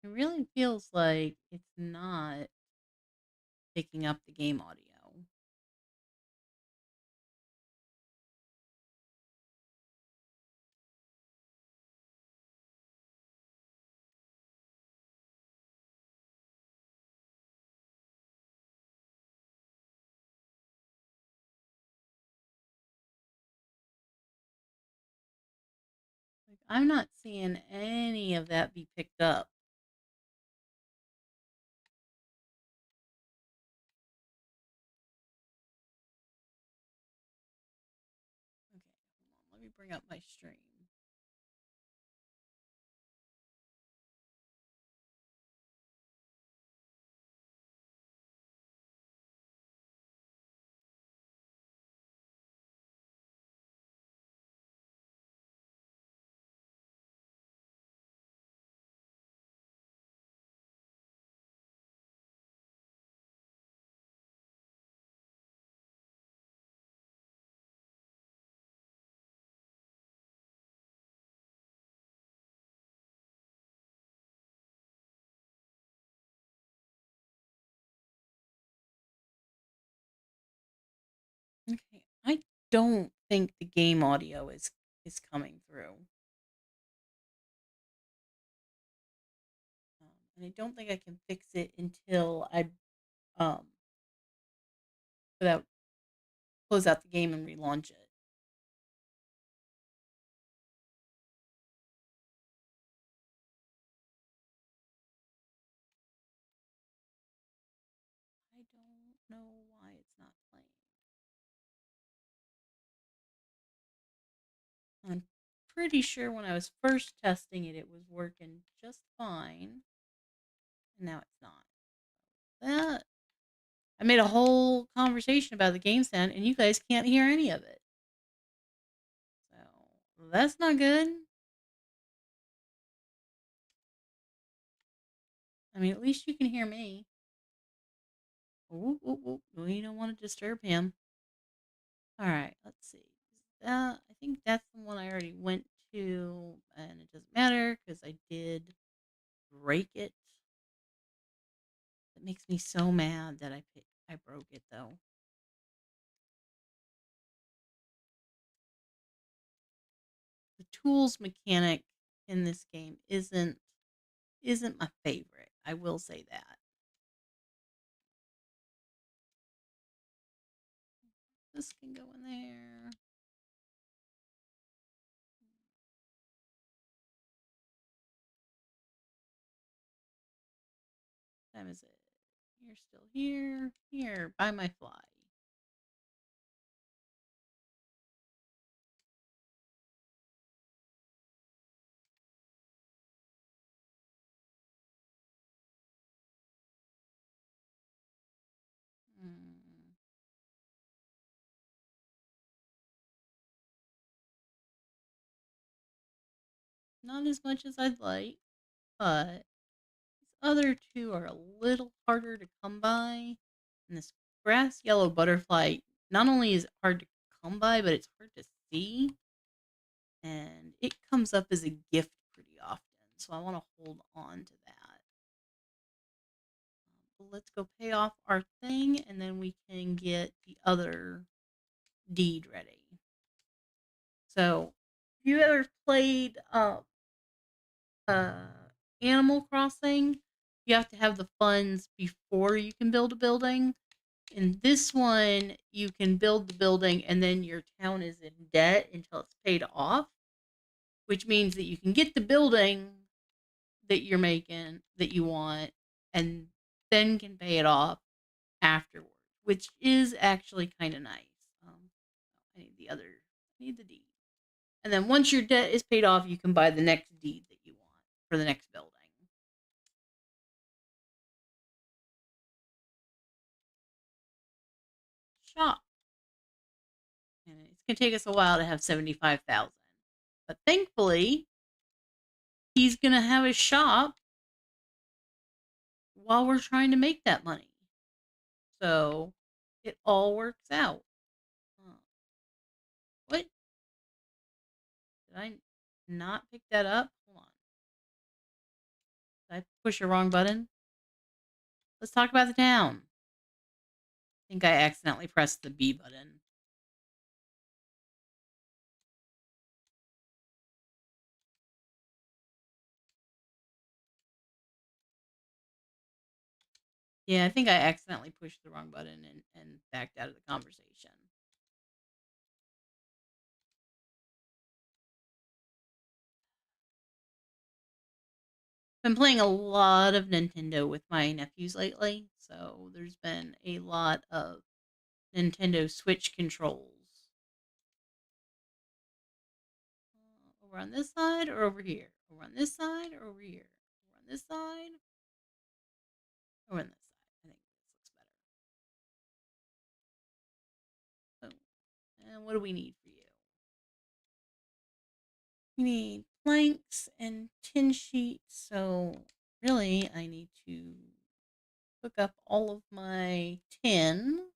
It really feels like it's not picking up the game audio. Like, I'm not seeing any of that be picked up. Okay, hold on. Let me bring up my stream. Okay, I don't think the game audio is coming through. and I don't think I can fix it until I um without close out the game and relaunch it. I don't know why it's not playing. I'm pretty sure when I was first testing it, it was working just fine. And now it's not. That I made a whole conversation about the game sound, and you guys can't hear any of it. So that's not good. I mean, at least you can hear me. Ooh, ooh, ooh. We don't want to disturb him. All right, let's see. I think that's the one I already went to, and it doesn't matter because I did break it. It makes me so mad that I broke it though. The tools mechanic in this game isn't my favorite. I will say that. This can go in there. What time is it? You're still here. Here, buy my fly. Mm, not as much as I'd like, but these other two are a little harder to come by. And this grass yellow butterfly, not only is it hard to come by, but it's hard to see. And it comes up as a gift pretty often. So I want to hold on to that. Let's go pay off our thing and then we can get the other deed ready. So, have you ever played uh, Animal Crossing? You have to have the funds before you can build a building. In this one, you can build the building and then your town is in debt until it's paid off, which means that you can get the building that you're making that you want and then can pay it off afterward, which is actually kind of nice. I need the other, I need the deed. And then once your debt is paid off, you can buy the next deed that you want for the next building. Shop. And it's going to take us a while to have 75,000. But thankfully, he's going to have a shop while we're trying to make that money. So it all works out. What? Did I not pick that up? Hold on. Did I push the wrong button? Let's talk about the town. I think I accidentally pressed the B button. Yeah, I think I accidentally pushed the wrong button and backed out of the conversation. Been playing a lot of Nintendo with my nephews lately, so there's been a lot of Nintendo Switch controls. Over on this side or over here? Over on this side or over here? Over on this side or on this side? I think this looks better. Oh, and what do we need for you? We need planks and tin sheets, so really I need to hook up all of my tin.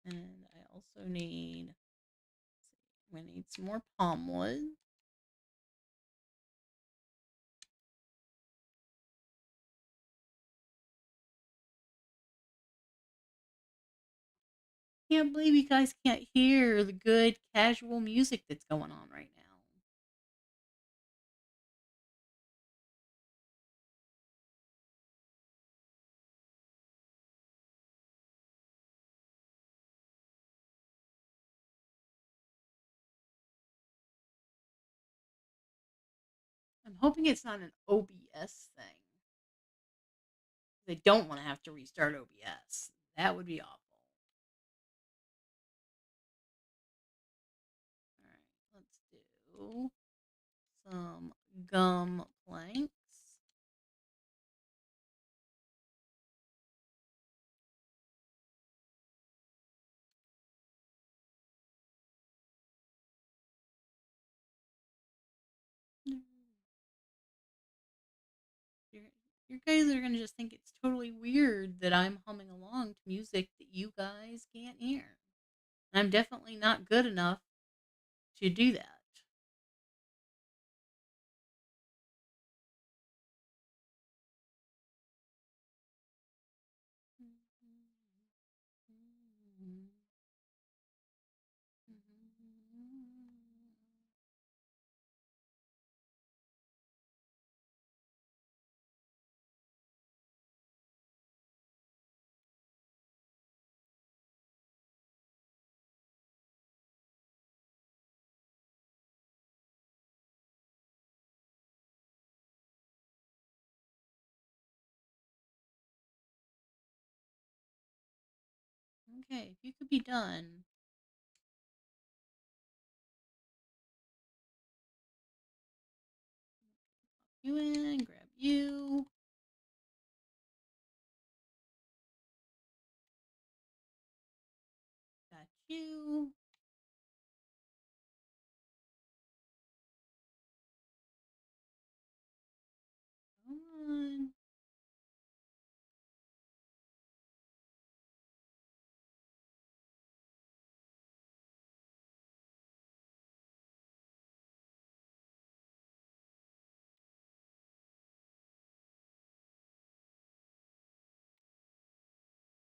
And I also need, we need some more palm wood. can't believe you guys can't hear the good casual music that's going on right now. I'm hoping it's not an OBS thing. They don't want to have to restart OBS. That would be awful. All right, let's do some gum planks. You're, you guys are gonna just think it's totally weird that I'm humming along to music that you guys can't hear. I'm definitely not good enough to do that. Okay, if you could be done. You in, grab you. Got you. Come on.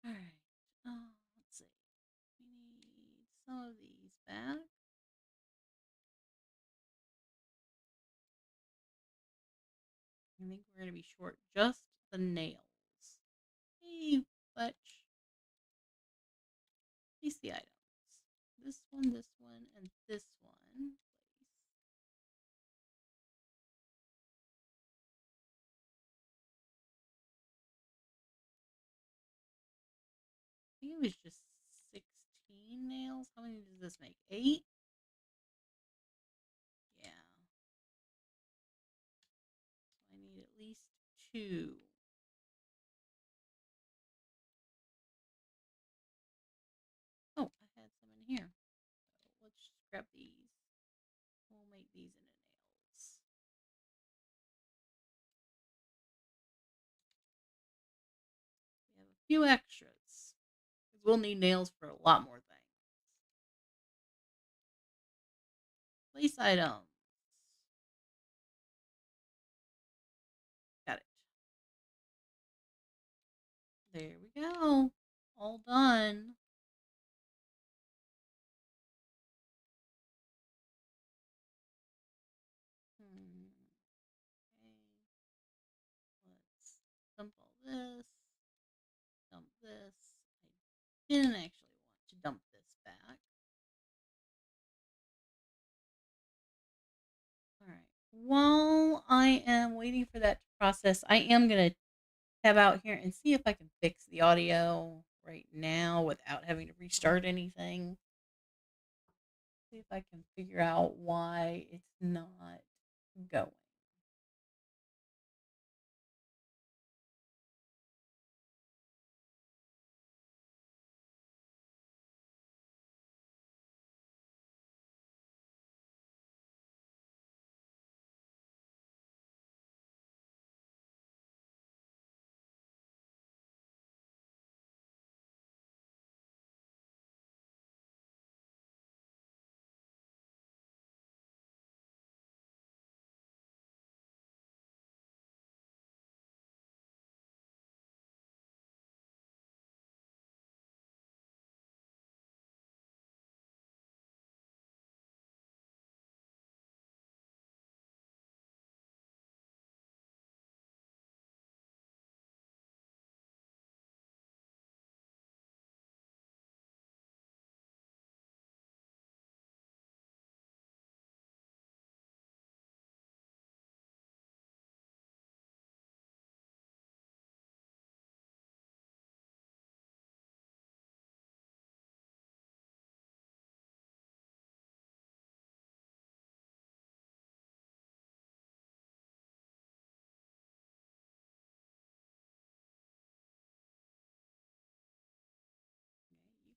All right. Let's see. We need some of these back. I think we're gonna be short just the nails. Hey, Fletch. Place the items. This one, and this one. Place. I think it was just 16 nails. How many does this make? 8? Yeah. So I need at least 2. Oh, I had some in here. So let's just grab these. We'll make these into nails. We have a few extras. Because we'll need nails for a lot more things. Place items. Got it. There we go. All done. Okay. Let's dump all this. Dump this. I didn't actually want to dump this back. All right. While I am waiting for that to process, I am going to tab out here and see if I can fix the audio right now without having to restart anything. See if I can figure out why it's not going.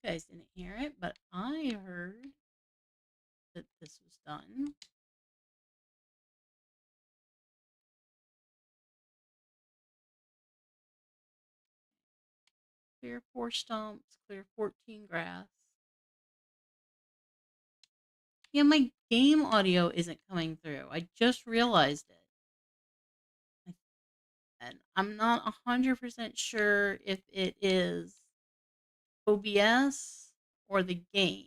guys didn't hear it, but I heard that this was done. Clear 4 stumps, clear 14 grass. Yeah, my game audio isn't coming through. I just realized it. And I'm not 100% sure if it is OBS or the game.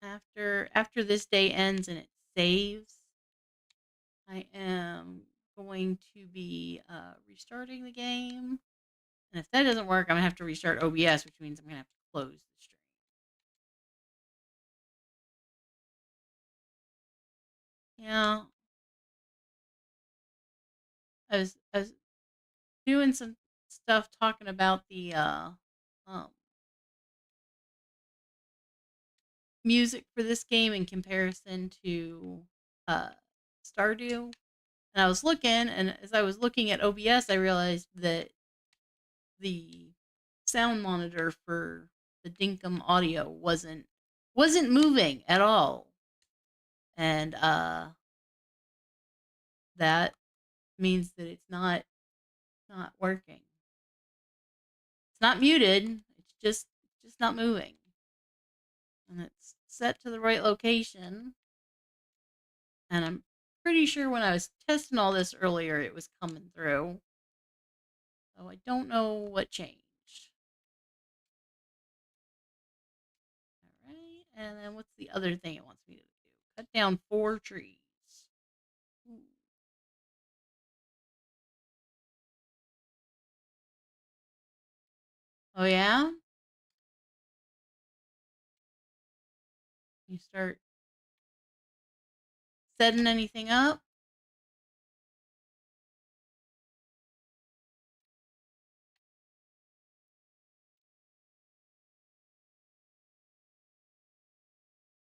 After this day ends and it saves, I am going to be restarting the game. And if that doesn't work, I'm going to have to restart OBS, which means I'm going to have to close the stream. Yeah. I was doing some stuff talking about the um, music for this game in comparison to uh, Stardew. And I was looking, and as I was looking at OBS, I realized that the sound monitor for the Dinkum audio wasn't moving at all, and that means that it's not working. It's not muted. It's just not moving, and it's set to the right location. And I'm pretty sure when I was testing all this earlier, it was coming through. So I don't know what changed. All right, and then what's the other thing it wants me to do? Cut down 4 trees. Ooh. Oh yeah? You start setting anything up?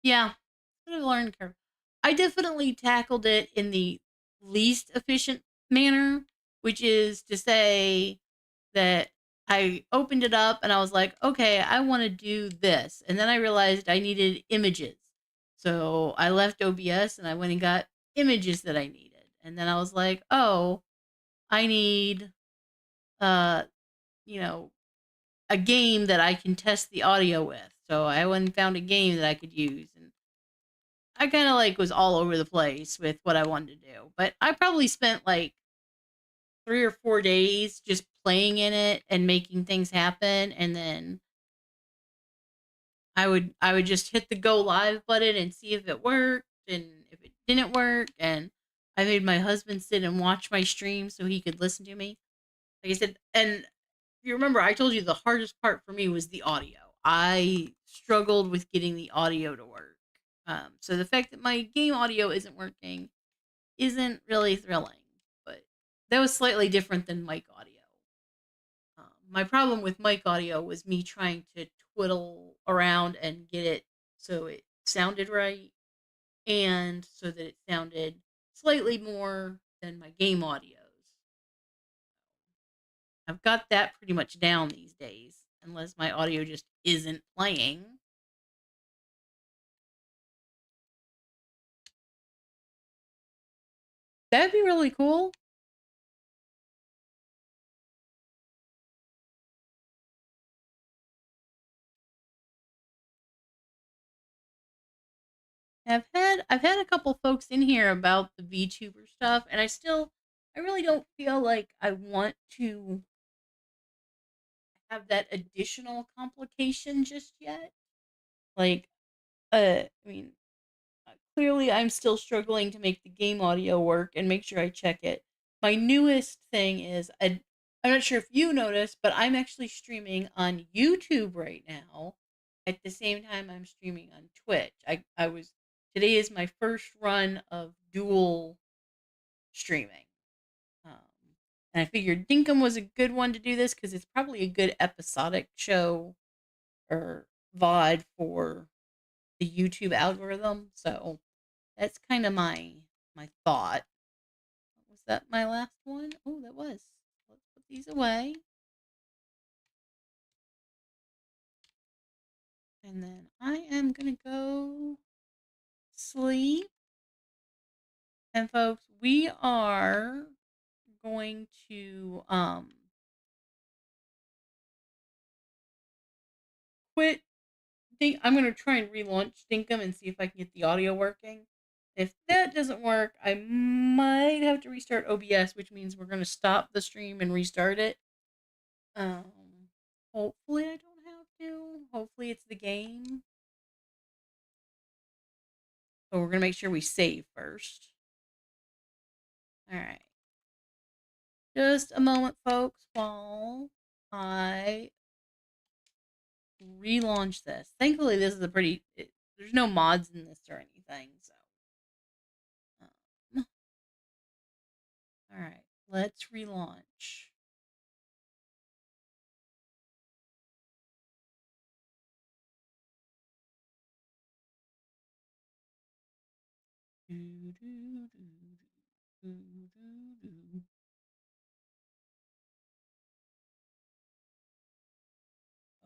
Yeah, it's a learning curve. I definitely tackled it in the least efficient manner, which is to say that I opened it up and I was like, okay, I want to do this. And then I realized I needed images. So I left OBS and I went and got images that I needed. And then I was like, oh, I need uh, you know, a game that I can test the audio with. So I went and found a game that I could use, and I kind of like was all over the place with what I wanted to do. But I probably spent like 3 or 4 days just playing in it and making things happen, and then I would just hit the go live button and see if it worked, and if it didn't work, and I made my husband sit and watch my stream so he could listen to me. Like I said, and you remember I told you the hardest part for me was the audio. I struggled with getting the audio to work. So the fact that my game audio isn't working isn't really thrilling, but that was slightly different than mic audio. My problem with mic audio was me trying to twiddle around and get it so it sounded right and so that it sounded slightly more than my game audios. I've got that pretty much down these days, unless my audio just isn't playing. That'd be really cool. I've had a couple folks in here about the VTuber stuff, and I really don't feel like I want to have that additional complication just yet. Like, I mean, clearly I'm still struggling to make the game audio work and make sure I check it. My newest thing is I'm not sure if you noticed, but I'm actually streaming on YouTube right now at the same time I'm streaming on Twitch. I was Today is my first run of dual streaming. Um, and I figured Dinkum was a good one to do this because it's probably a good episodic show or VOD for the YouTube algorithm. So that's kind of my thought. Was that my last one? Oh, that was. Let's put these away. And then I am gonna go sleep. And folks, we are going to quit. I'm gonna try and relaunch Dinkum and see if I can get the audio working. If that doesn't work, I might have to restart OBS, which means we're gonna stop the stream and restart it. Um, hopefully I don't have to. Hopefully it's the game. But we're gonna make sure we save first. All right. Just a moment, folks, while I relaunch this. Thankfully, this is a pretty. There's no mods in this or anything, so. Um, all right, let's relaunch.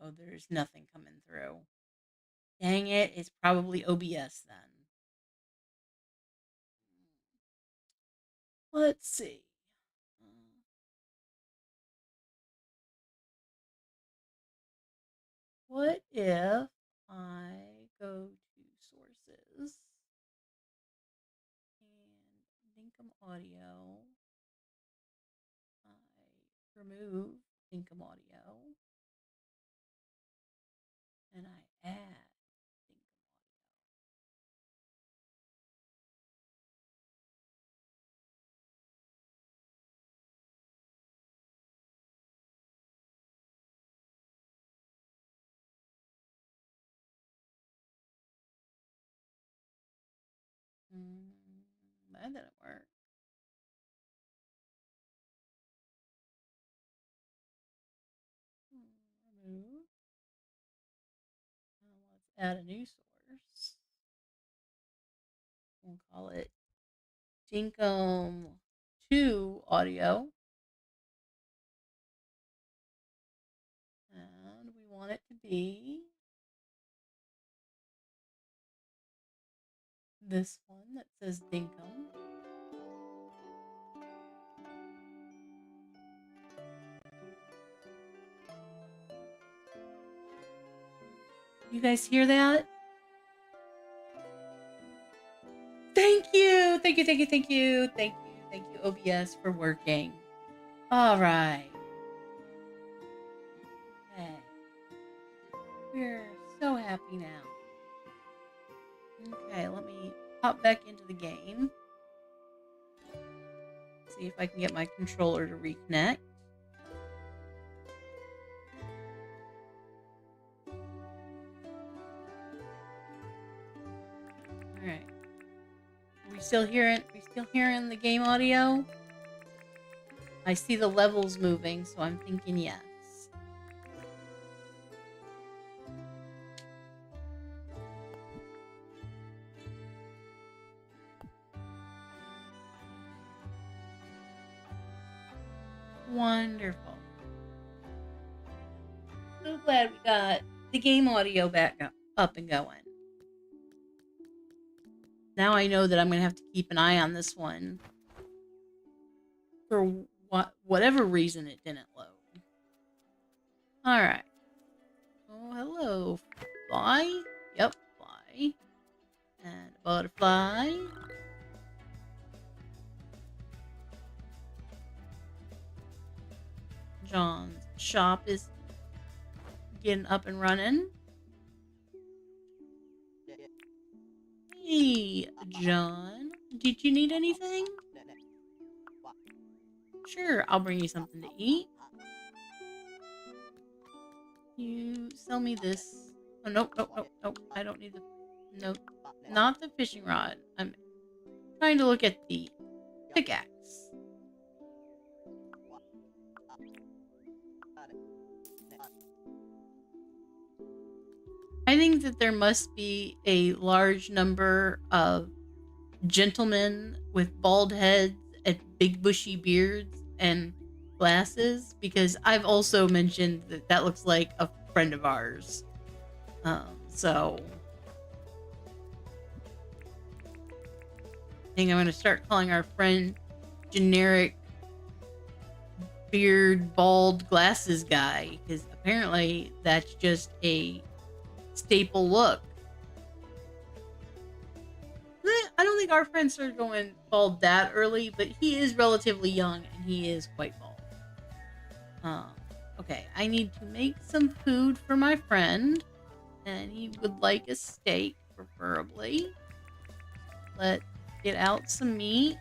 Oh, there's nothing coming through. Dang it, it's probably OBS then. Let's see. What if I go to sources and Dinkum audio? I remove Dinkum audio and I add Dinkum audio. That didn't work. Remove. Now let's add a new source. We'll call it Dinkum 2 audio. And we want it to be this one that says Dinkum. You guys hear that? Thank you. Thank you. Thank you. Thank you. Thank you. Thank you, OBS, for working. All right. Okay. We're so happy now. Okay, let me hop back into the game. See if I can get my controller to reconnect. All right. Are we still hearing the game audio? I see the levels moving, so I'm thinking yes. Wonderful. So glad we got the game audio back up and going. Now I know that I'm going to have to keep an eye on this one. For whatever reason it didn't load. Alright. Oh, hello. Fly? Yep, fly. And butterfly. John's shop is getting up and running. Hey, John. Did you need anything? Sure, I'll bring you something to eat. You sell me this. Oh, nope, nope, nope, nope. I don't need the... Nope. Not the fishing rod. I'm trying to look at the pickaxe. I think that there must be a large number of gentlemen with bald heads and big bushy beards and glasses, because I've also mentioned that looks like a friend of ours. So I think I'm going to start calling our friend generic beard, bald, glasses guy, because apparently that's just a staple look. I don't think our friend started going bald that early, but he is relatively young and he is quite bald. Okay, I need to make some food for my friend, and he would like a steak, preferably. Let's get out some meat.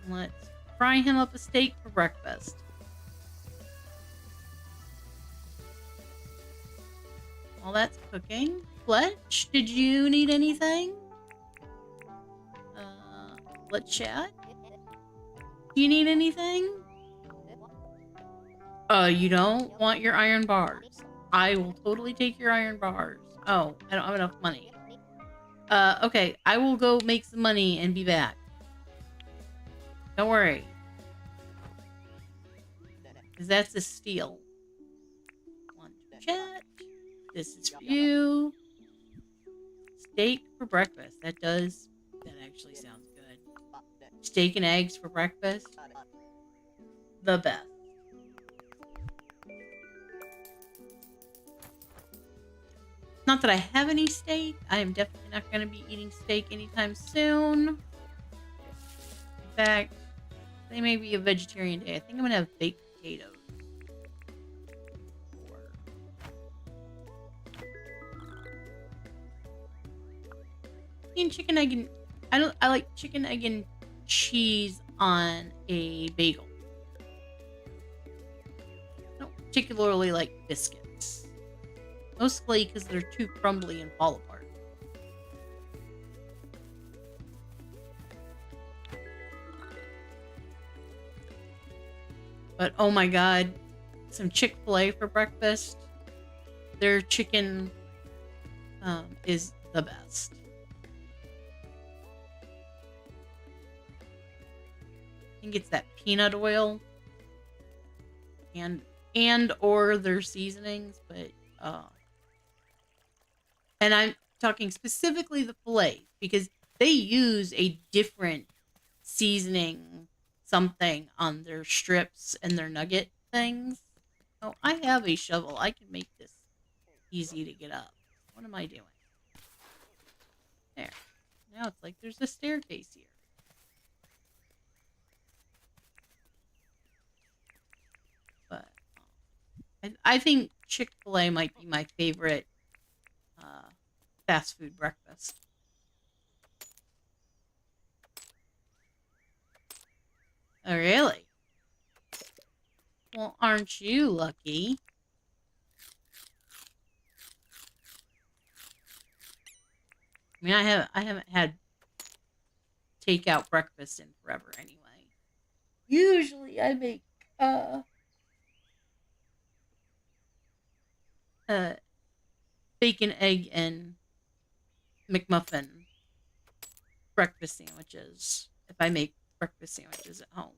Let's fry him up a steak for breakfast. While that's cooking, Fletch, did you need anything? Let's chat. Do you need anything? You don't want your iron bars. I will totally take your iron bars. Oh, I don't have enough money. Okay, I will go make some money and be back. Don't worry. Because that's a steal. One to chat. This is for you. Steak for breakfast. That actually sounds good. Steak and eggs for breakfast. The best. Not that I have any steak. I am definitely not going to be eating steak anytime soon. In fact, they may be a vegetarian day. I think I'm going to have baked potatoes. Chicken, egg, and I like chicken, egg, and cheese on a bagel. I don't particularly like biscuits. Mostly because they're too crumbly and fall apart. But oh my god, some Chick-fil-A for breakfast. Their chicken is the best. I think it's that peanut oil and or their seasonings, but and I'm talking specifically the fillets because they use a different seasoning something on their strips and their nugget things. Oh, I have a shovel. I can make this easy to get up. What am I doing? There. Now it's like there's a staircase here. But I think Chick-fil-A might be my favorite fast food breakfast. Oh, really? Well, aren't you lucky? I mean, I haven't had takeout breakfast in forever anyway. Usually I make bacon, egg, and McMuffin breakfast sandwiches if I make breakfast sandwiches at home.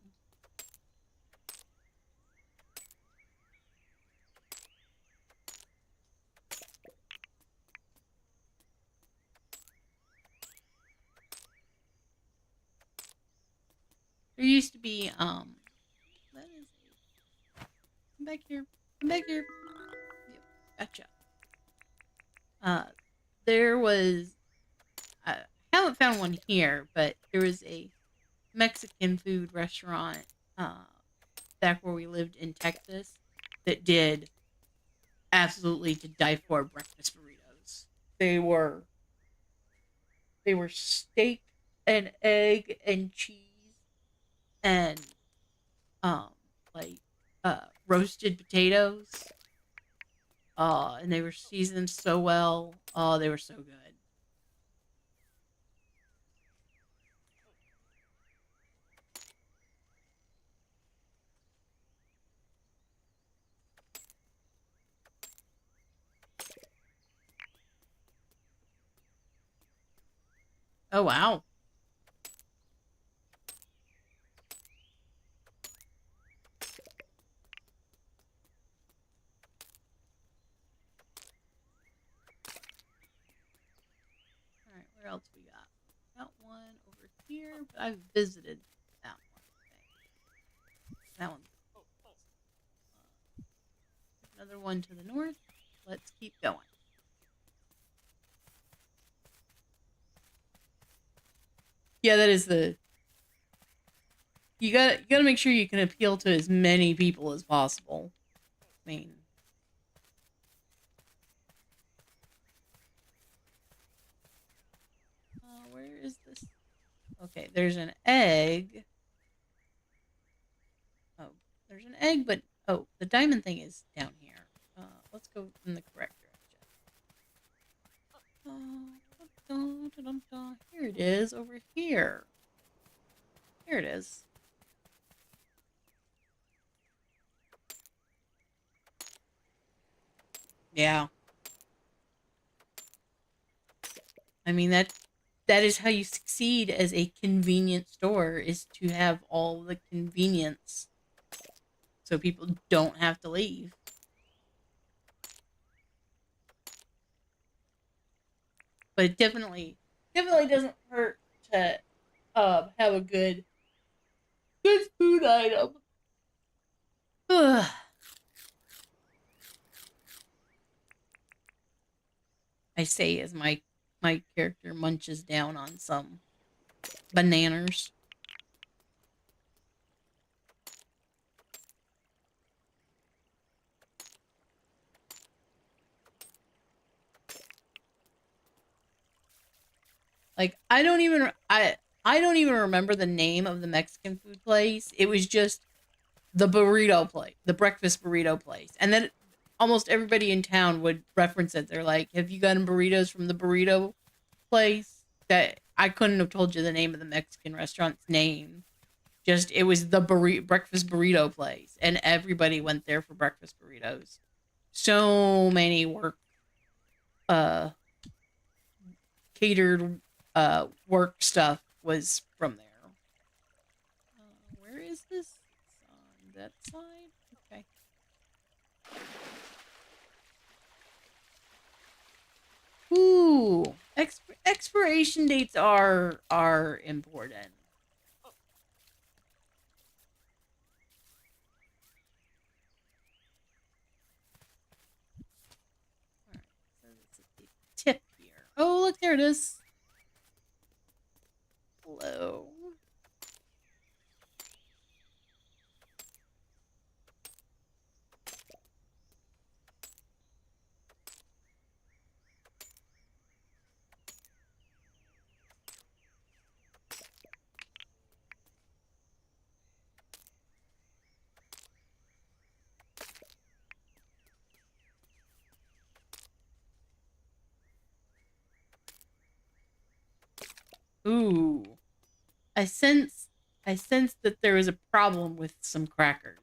There used to be that is come back here. Come back here. Yep, gotcha. There was I haven't found one here, but there was a Mexican food restaurant back where we lived in Texas that did absolutely to die for breakfast burritos. They were steak and egg and cheese and like roasted potatoes. And they were seasoned so well. Oh, they were so good. Oh wow. here, but I've visited that one. That one's another one to the north. Let's keep going. Yeah, that is the. You gotta make sure you can appeal to as many people as possible. I mean, where is this? Okay, there's an egg. Oh, there's an egg, but oh, the diamond thing is down here. Let's go in the correct direction. Here it is, over here. Here it is. Yeah. I mean, that is how you succeed as a convenience store, is to have all the convenience so people don't have to leave. But it definitely doesn't hurt to have a good food item. Ugh. I say as my character munches down on some bananas. Like I don't even remember the name of the Mexican food place. It was just the burrito place, the breakfast burrito place. And then almost everybody in town would reference it. They're like, "Have you gotten burritos from the burrito place?" That I couldn't have told you the name of the Mexican restaurant's name. Just it was the breakfast burrito place, and everybody went there for breakfast burritos. So many uh catered work stuff was from there. Where is this? It's on that side. Okay. Ooh, expiration dates are important. All right, so it's a tip here. Oh, look, there it is. Hello. Ooh. I sense that there is a problem with some crackers.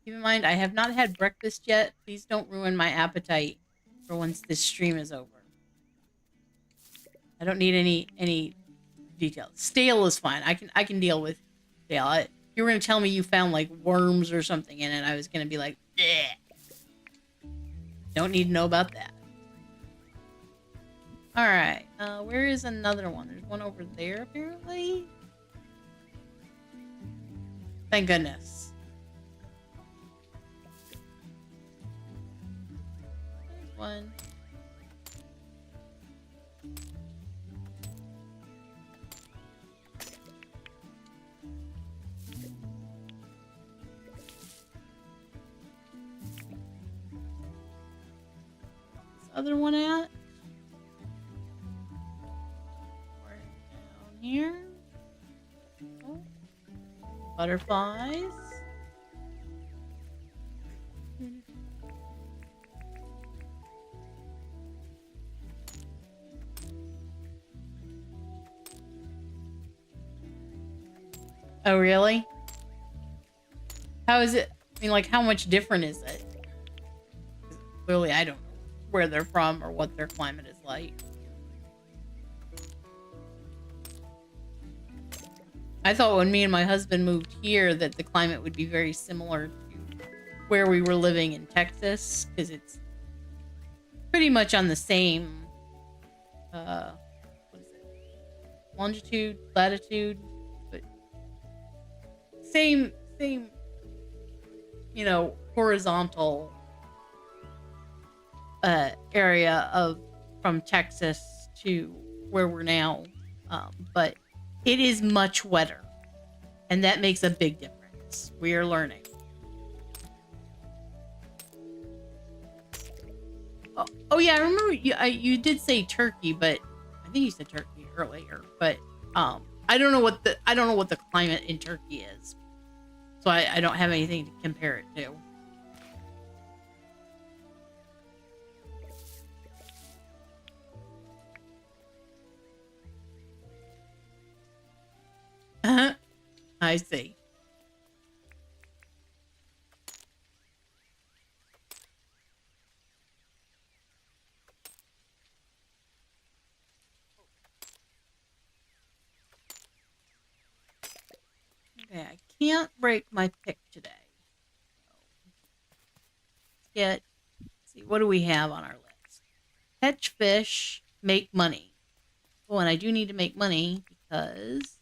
Keep in mind, I have not had breakfast yet. Please don't ruin my appetite for once this stream is over. I don't need any details. Stale is fine. I can deal with stale. You were gonna tell me you found like worms or something in it. I was gonna be like, bleh. Don't need to know about that. All right. Where is another one? There's one over there apparently. Thank goodness. There's one. Other one at? Down here. Oh. Butterflies. Oh, really? How is it? I mean, like, how much different is it? Clearly, I don't know where they're from or what their climate is like. I thought when me and my husband moved here that the climate would be very similar to where we were living in Texas, because it's pretty much on the same, what is it? Longitude, latitude, but same, horizontal area from Texas to where we're now. But it is much wetter, and that makes a big difference. We are learning. Oh yeah, I remember you did say turkey, but I think you said turkey earlier. But I don't know what the climate in Turkey is, so I don't have anything to compare it to. I see. Okay, I can't break my pick today. Let's see, what do we have on our list? Catch fish, make money. Oh, and I do need to make money because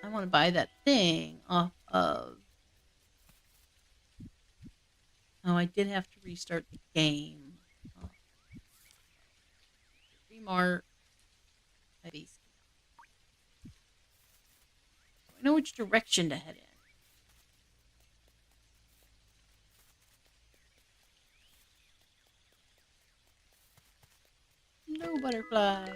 I want to buy that thing off of... Oh, I did have to restart the game. Oh. Remart. Base. I know which direction to head in. No butterfly.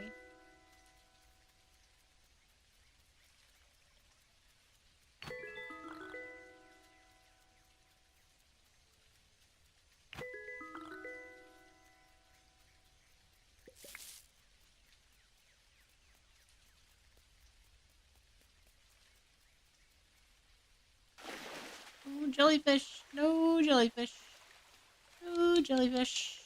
Oh, jellyfish. No jellyfish. No jellyfish.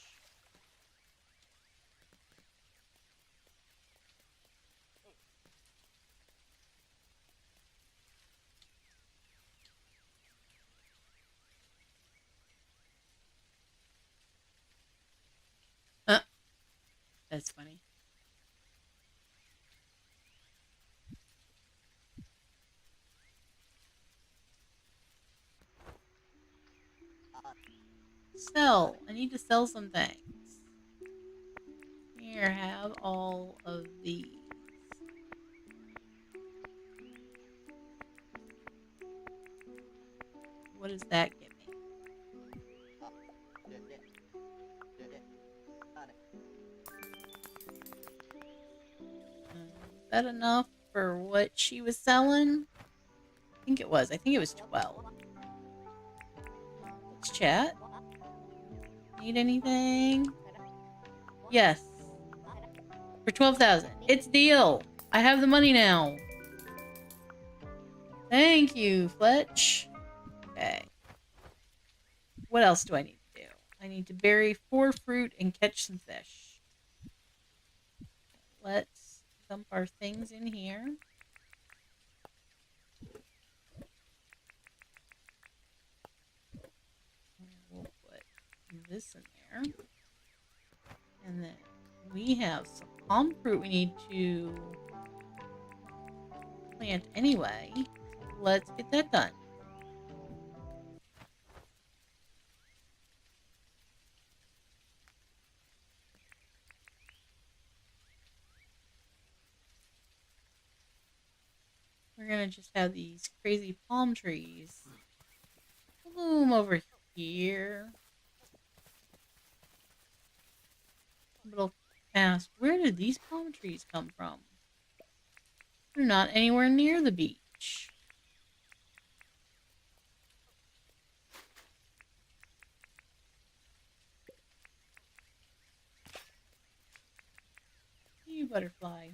That's funny. Sell. I need to sell some things. Here, have all of these. What does that get me? Is that enough for what she was selling? I think it was. I think it was 12. Let's chat. Need anything? Yes. For 12,000. It's deal. I have the money now. Thank you, Fletch. Okay. What else do I need to do? I need to bury 4 fruit and catch some fish. Let's dump our things in here. We'll put this in there. And then we have some palm fruit we need to plant anyway. Let's get that done. We're gonna just have these crazy palm trees bloom over here. Somebody'll ask, where did these palm trees come from? They're not anywhere near the beach. You butterfly.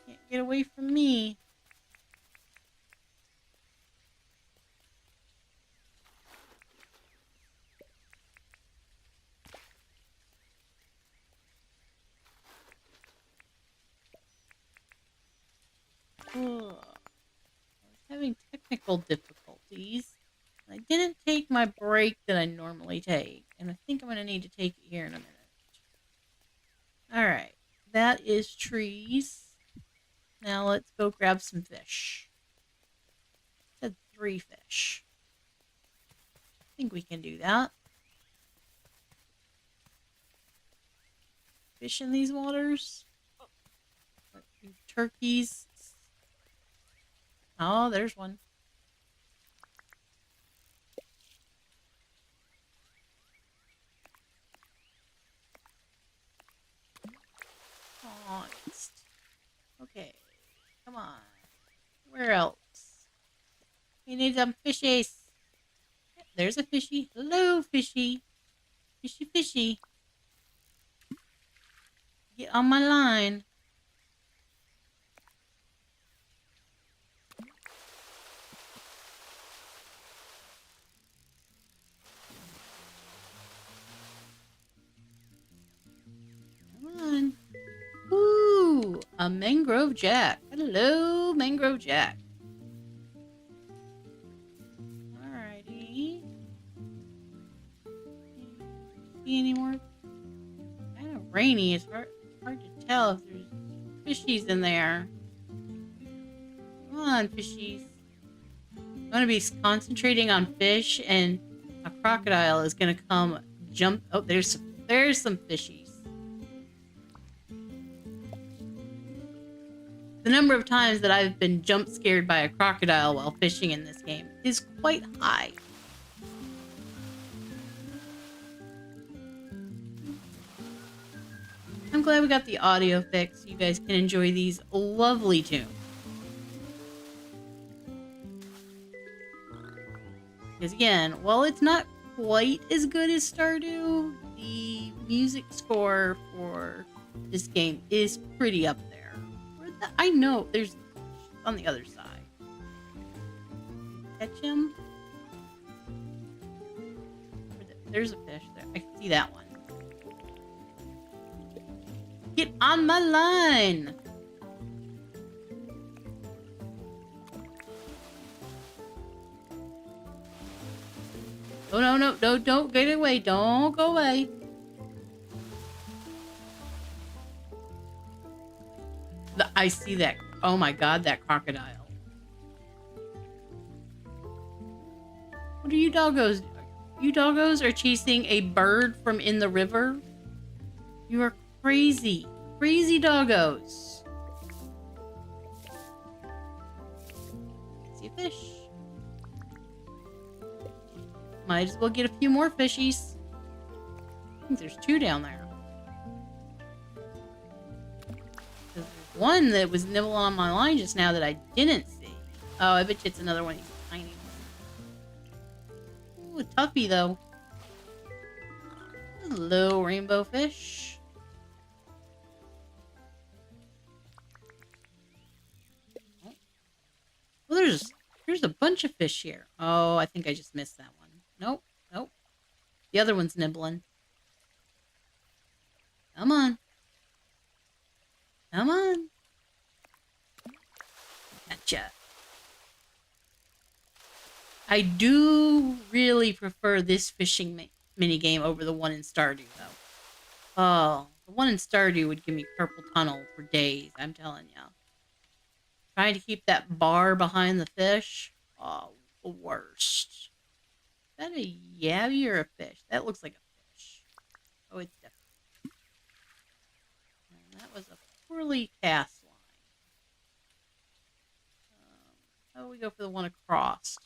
Can't get away from me. I was having technical difficulties. fishies. I didn't take my break that I normally take, and I think I'm going to need to take it here in a minute. Alright, that is trees. Now let's go grab some fish. I said 3 fish. I think we can do that. Fish in these waters. Turkeys. Oh, there's one. Oh, okay. Come on. Where else? We need some fishies. There's a fishy. Hello, fishy. Fishy, fishy. Get on my line. Come on. Ooh, a mangrove jack. Hello, mangrove jack. Alrighty. See any more? Kind of rainy. It's hard to tell if there's fishies in there. Come on, fishies. I'm going to be concentrating on fish, and a crocodile is going to come jump. Oh, there's some fishies. The number of times that I've been jump scared by a crocodile while fishing in this game is quite high. I'm glad we got the audio fixed so you guys can enjoy these lovely tunes. Because again, while it's not quite as good as Stardew, the music score for this game is pretty up there. I know there's on the other side. Catch him. There's a fish there. I can see that one. Get on my line. Oh, no, don't get away. Don't go away. I see that. Oh my god, that crocodile. What are you doggos? You doggos are chasing a bird from in the river? You are crazy. Crazy doggos. See a fish. Might as well get a few more fishies. I think there's 2 down there. There's one that was nibbling on my line just now that I didn't see. Oh, I bet you it's another one of these tiny ones. Ooh, a toughie though. Hello, rainbow fish. Well, there's a bunch of fish here. Oh, I think I just missed that one. Nope. The other one's nibbling. Come on. Gotcha. I do really prefer this fishing mini game over the one in Stardew, though. Oh, the one in Stardew would give me carpal tunnel for days, I'm telling you. Trying to keep that bar behind the fish. Oh, the worst. Is that a yabby or a fish? That looks like a fish. Oh, it's definitely. And that was a poorly cast line. How do we go for the one across?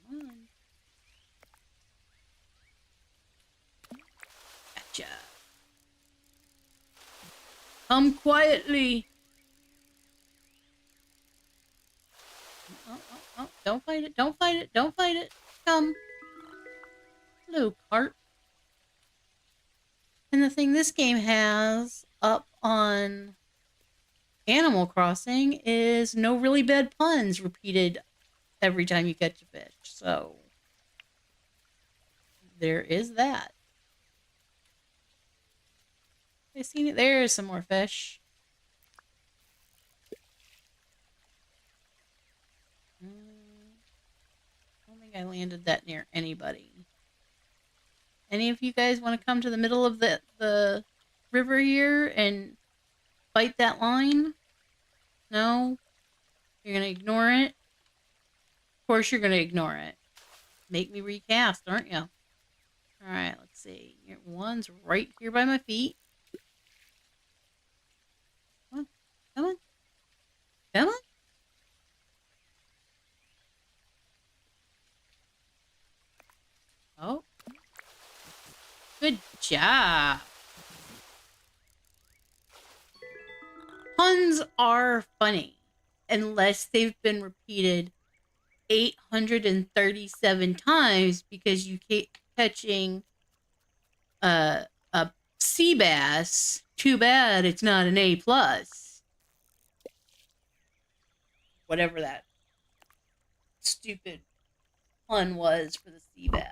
Come on. Gotcha. Come quietly. Oh, don't fight it. Come. Hello, carp. And the thing this game has up on Animal Crossing is no really bad puns repeated every time you catch a fish. So there is that. I seen it. There's some more fish. I don't think I landed that near anybody. Any of you guys want to come to the middle of the river here and fight that line? No? You're going to ignore it? Of course you're going to ignore it. Make me recast, aren't you? Alright, let's see. One's right here by my feet. Come on. Come on. Come on. Oh. Good job. Puns are funny. Unless they've been repeated 837 times because you keep catching a sea bass. Too bad it's not an A+. Whatever that stupid pun was for the sea bass.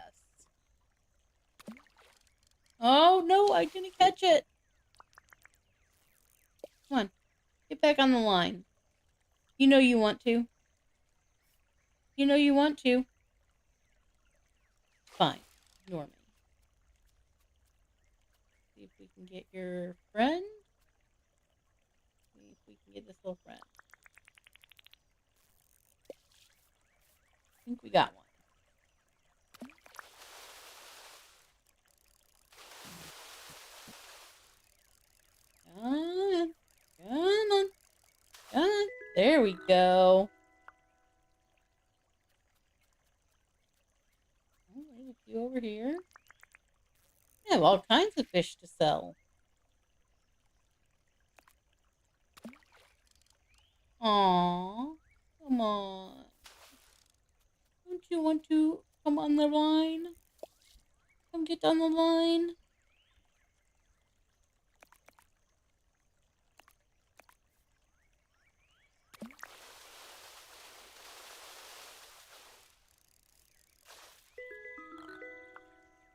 Oh, no, I didn't catch it. Come on, get back on the line. You know you want to. You know you want to. Fine, ignore me. See if we can get your friend. See if we can get this little friend. I think we got one. Come on. Come on. Come on. There we go. Oh, there's a few over here. I have all kinds of fish to sell. Aww. Come on. Don't you want to come on the line? Come get on the line.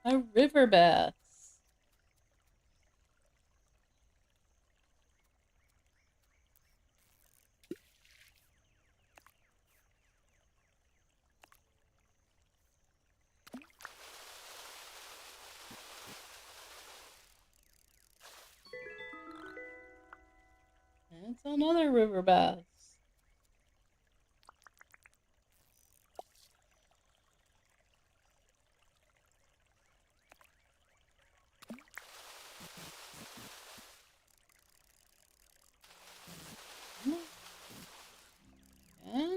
A river bass. That's another river bass. Come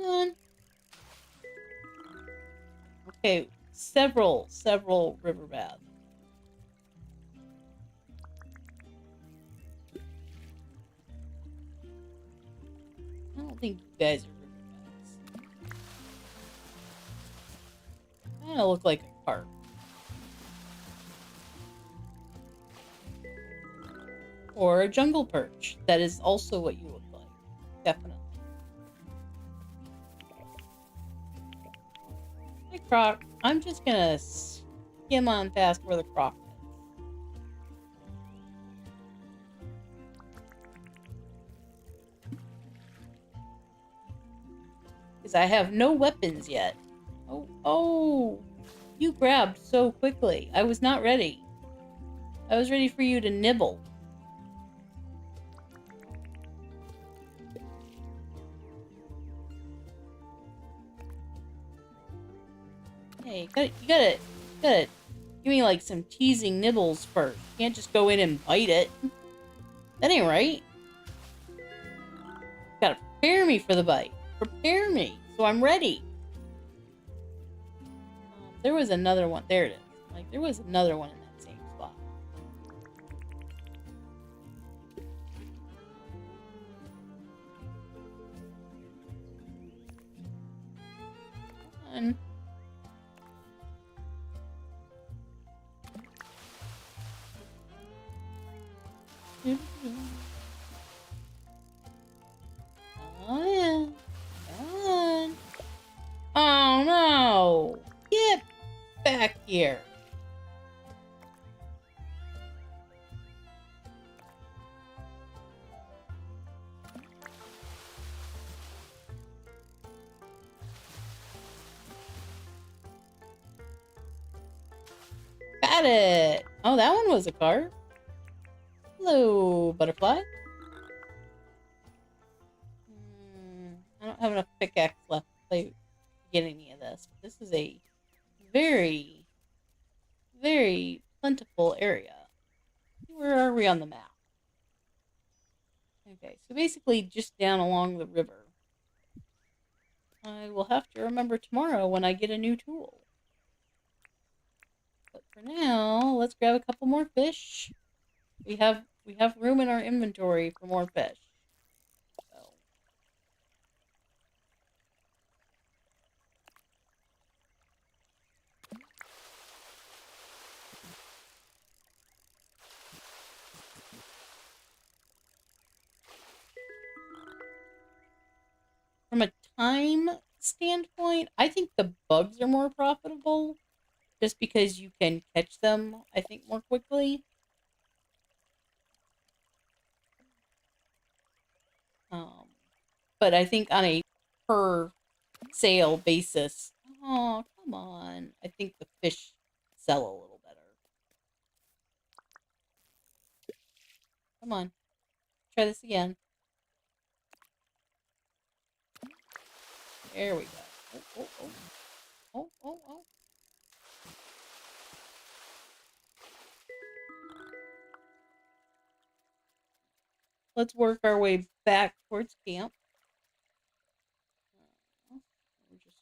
on. Okay, several river baths. I don't think you guys are river baths. Kind of look like a carp. Or a jungle perch. That is also what you look like. Definitely. Hey, Croc. I'm just gonna skim on past where the croc is. Because I have no weapons yet. Oh, you grabbed so quickly. I was not ready. I was ready for you to nibble. Hey, you gotta give me like some teasing nibbles first. You can't just go in and bite it. That ain't right. You gotta prepare me for the bite. Prepare me so I'm ready. There was another one. There it is. Like, there was another one in that same spot. Come on. Oh, yeah. Come on. Oh, no. Get back here. Got it. Oh, that one was a cart. Hello, butterfly. I don't have enough pickaxe left to get any of this. But this is a very, very plentiful area. Where are we on the map? Okay, so basically just down along the river. I will have to remember tomorrow when I get a new tool. But for now, let's grab a couple more fish. We have room in our inventory for more fish. So from a time standpoint, I think the bugs are more profitable just because you can catch them, I think, more quickly. Um, but I think on a per sale basis, oh, come on. I think the fish sell a little better. Come on. Try this again. There we go. Oh, oh, oh. Oh, oh, oh. Let's work our way back towards camp. We're just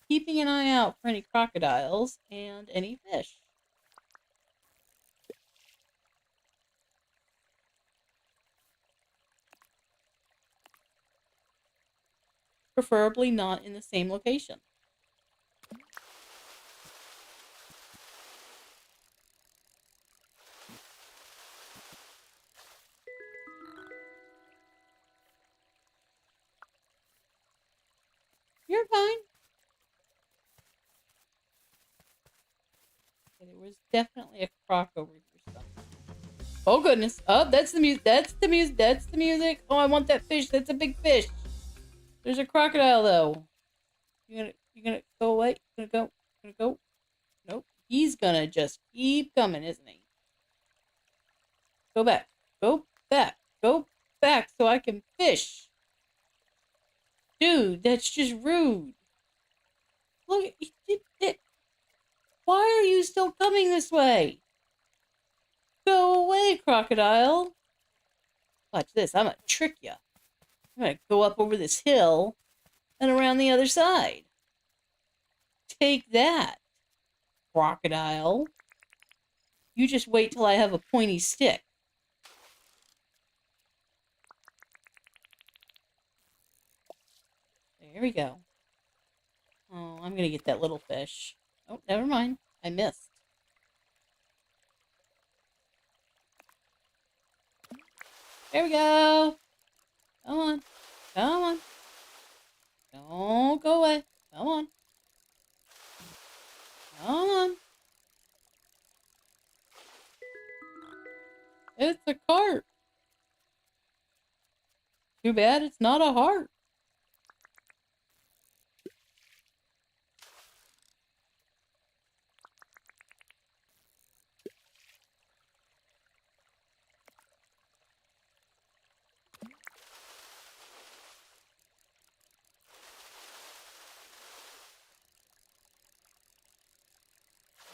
keeping an eye out for any crocodiles and any fish. Preferably not in the same location. You're fine. Okay, there was definitely a croc over here somewhere. Oh goodness. Oh, that's the music. That's the music. That's the music. Oh, I want that fish. That's a big fish. There's a crocodile though. You gonna go away? You gonna go? You gonna go? Nope. He's gonna just keep coming, isn't he? Go back. Go back. Go back so I can fish. Dude, that's just rude. Look, why are you still coming this way? Go away, crocodile. Watch this. I'm gonna trick you. I'm gonna go up over this hill and around the other side. Take that, crocodile. You just wait till I have a pointy stick. There we go. Oh, I'm gonna get that little fish. Oh, never mind. I missed. There we go. Come on. Come on. Don't go away. Come on. Come on. It's a cart. Too bad it's not a heart.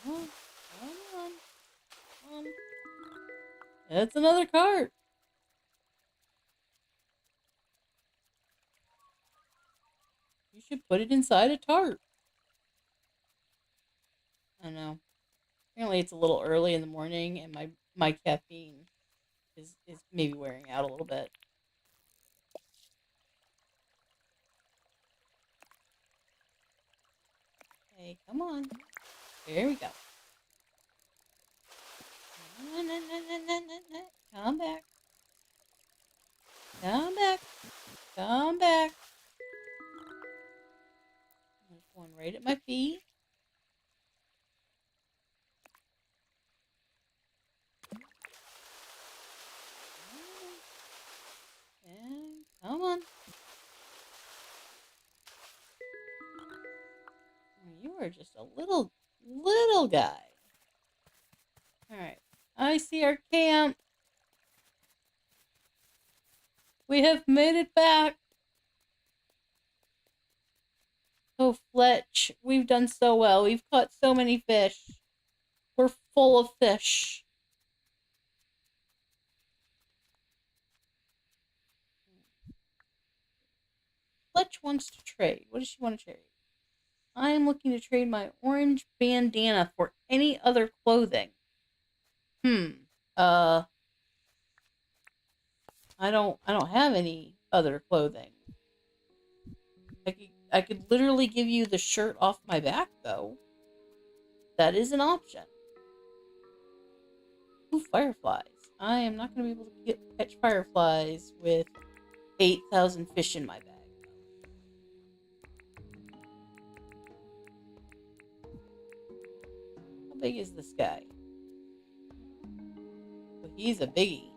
Come on. Come on. Come on. It's another cart. You should put it inside a tart. I don't know. Apparently it's a little early in the morning and my caffeine is maybe wearing out a little bit. Hey, come on. There we go. Come back. Come back. Come back. There's one right at my feet. And come on. You are just a little guy. I see our camp. We have made it back. Oh, Fletch, we've done so well. We've caught so many fish. We're full of fish. Fletch wants to trade. What does she want to trade? I am looking to trade my orange bandana for any other clothing. Uh, I don't have any other clothing. I could literally give you the shirt off my back, though. That is an option. Ooh, fireflies. I am not going to be able to catch fireflies with 8,000 fish in my bag. How big is this guy? Well, he's a biggie.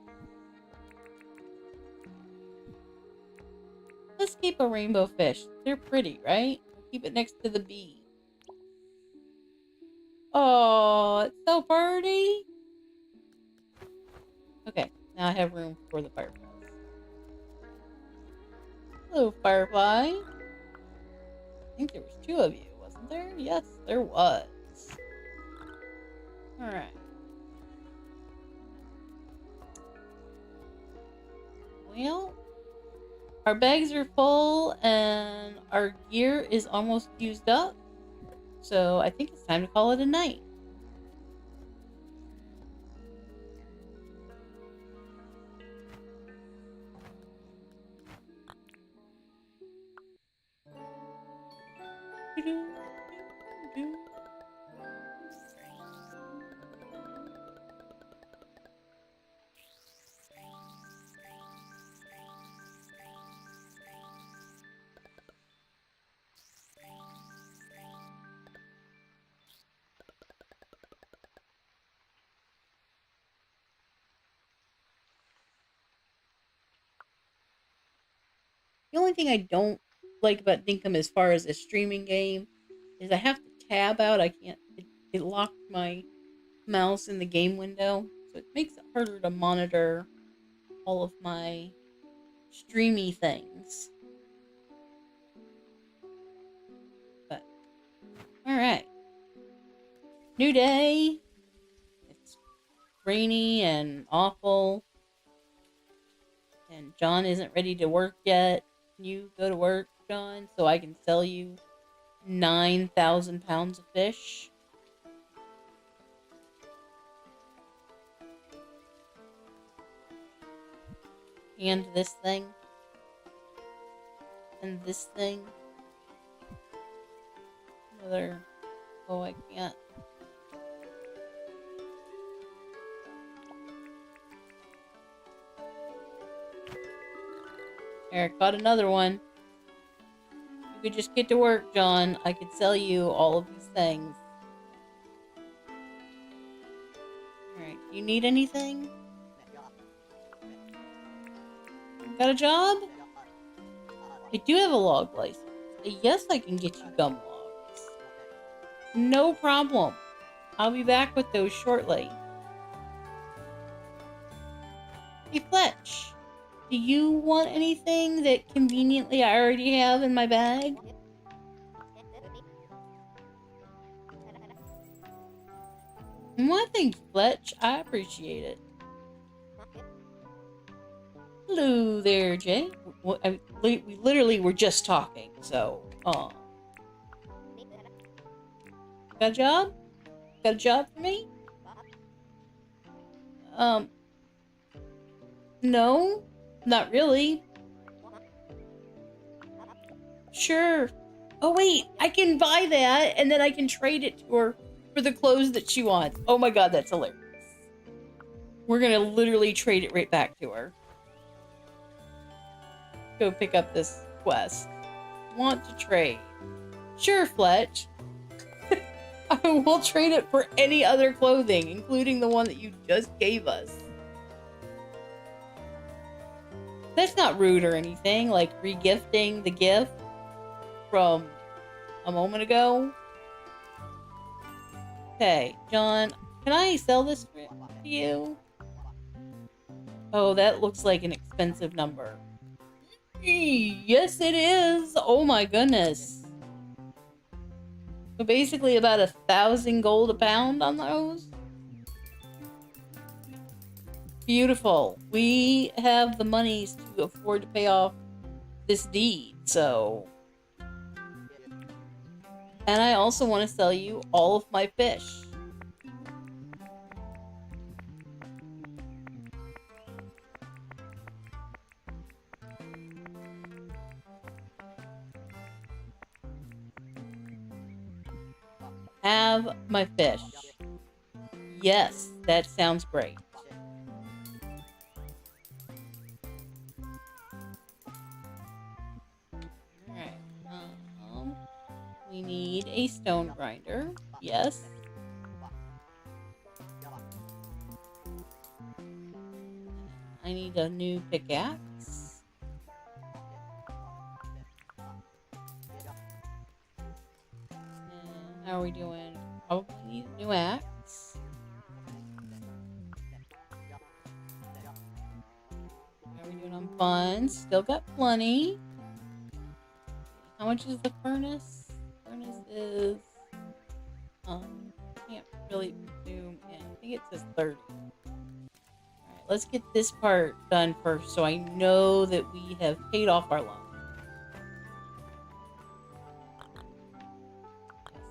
Let's keep a rainbow fish. They're pretty, right? We'll keep it next to the bee. Oh, it's so pretty. Okay, now I have room for the fireflies. Hello, firefly. I think there was 2 of you, wasn't there? Yes, there was. Alright. Well, our bags are full and our gear is almost used up. So I think it's time to call it a night. The only thing I don't like about Dinkum as far as a streaming game is I have to tab out. I can't. It locked my mouse in the game window, so it makes it harder to monitor all of my streamy things. But all right, new day. It's rainy and awful, and John isn't ready to work yet. Can you go to work, John, so I can sell you 9,000 pounds of fish? And this thing. And this thing. Another. Oh, I can't. There, I caught another one. You could just get to work, John. I could sell you all of these things. Alright, do you need anything? Got a job? I do have a log license. Yes, I can get you gum logs. No problem. I'll be back with those shortly. Hey, Fletch. Do you want anything that conveniently I already have in my bag? Well, thanks, Fletch. I appreciate it. Hello there, Jay. We literally were just talking, so, got a job? Got a job for me? No, not really. Sure. Oh, wait, I can buy that, and then I can trade it to her for the clothes that she wants. Oh my god, that's hilarious. We're gonna literally trade it right back to her. Go pick up this quest. Want to trade. Sure, Fletch. I will trade it for any other clothing, including the one that you just gave us. That's not rude or anything, like regifting the gift from a moment ago. Okay, John, can I sell this for to you. Oh, that looks like an expensive number. Yes, it is. Oh my goodness. So basically about 1,000 gold a pound on those. Beautiful. We have the monies to afford to pay off this deed, so. And I also want to sell you all of my fish. Have my fish. Yes, that sounds great. Alright. We need a stone grinder. Yes. I need a new pickaxe. And how are we doing? Probably need a new axe. How are we doing on funds? Still got plenty. How much is the furnace? Furnace is can't really zoom in. I think it says 30. Alright, let's get this part done first so I know that we have paid off our loan.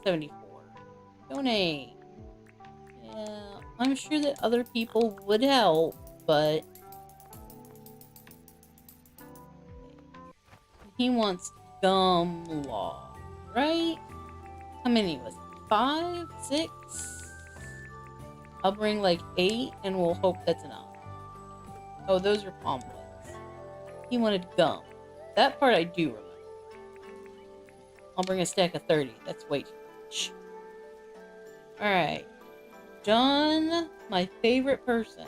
74. Donate. Yeah, I'm sure that other people would help, but he wants gum law, right? How many was it? 5, 6? I'll bring like 8 and we'll hope that's enough. Oh, those are palm woods. He wanted gum. That part I do remember. I'll bring a stack of 30. That's way too much. Alright. John, my favorite person.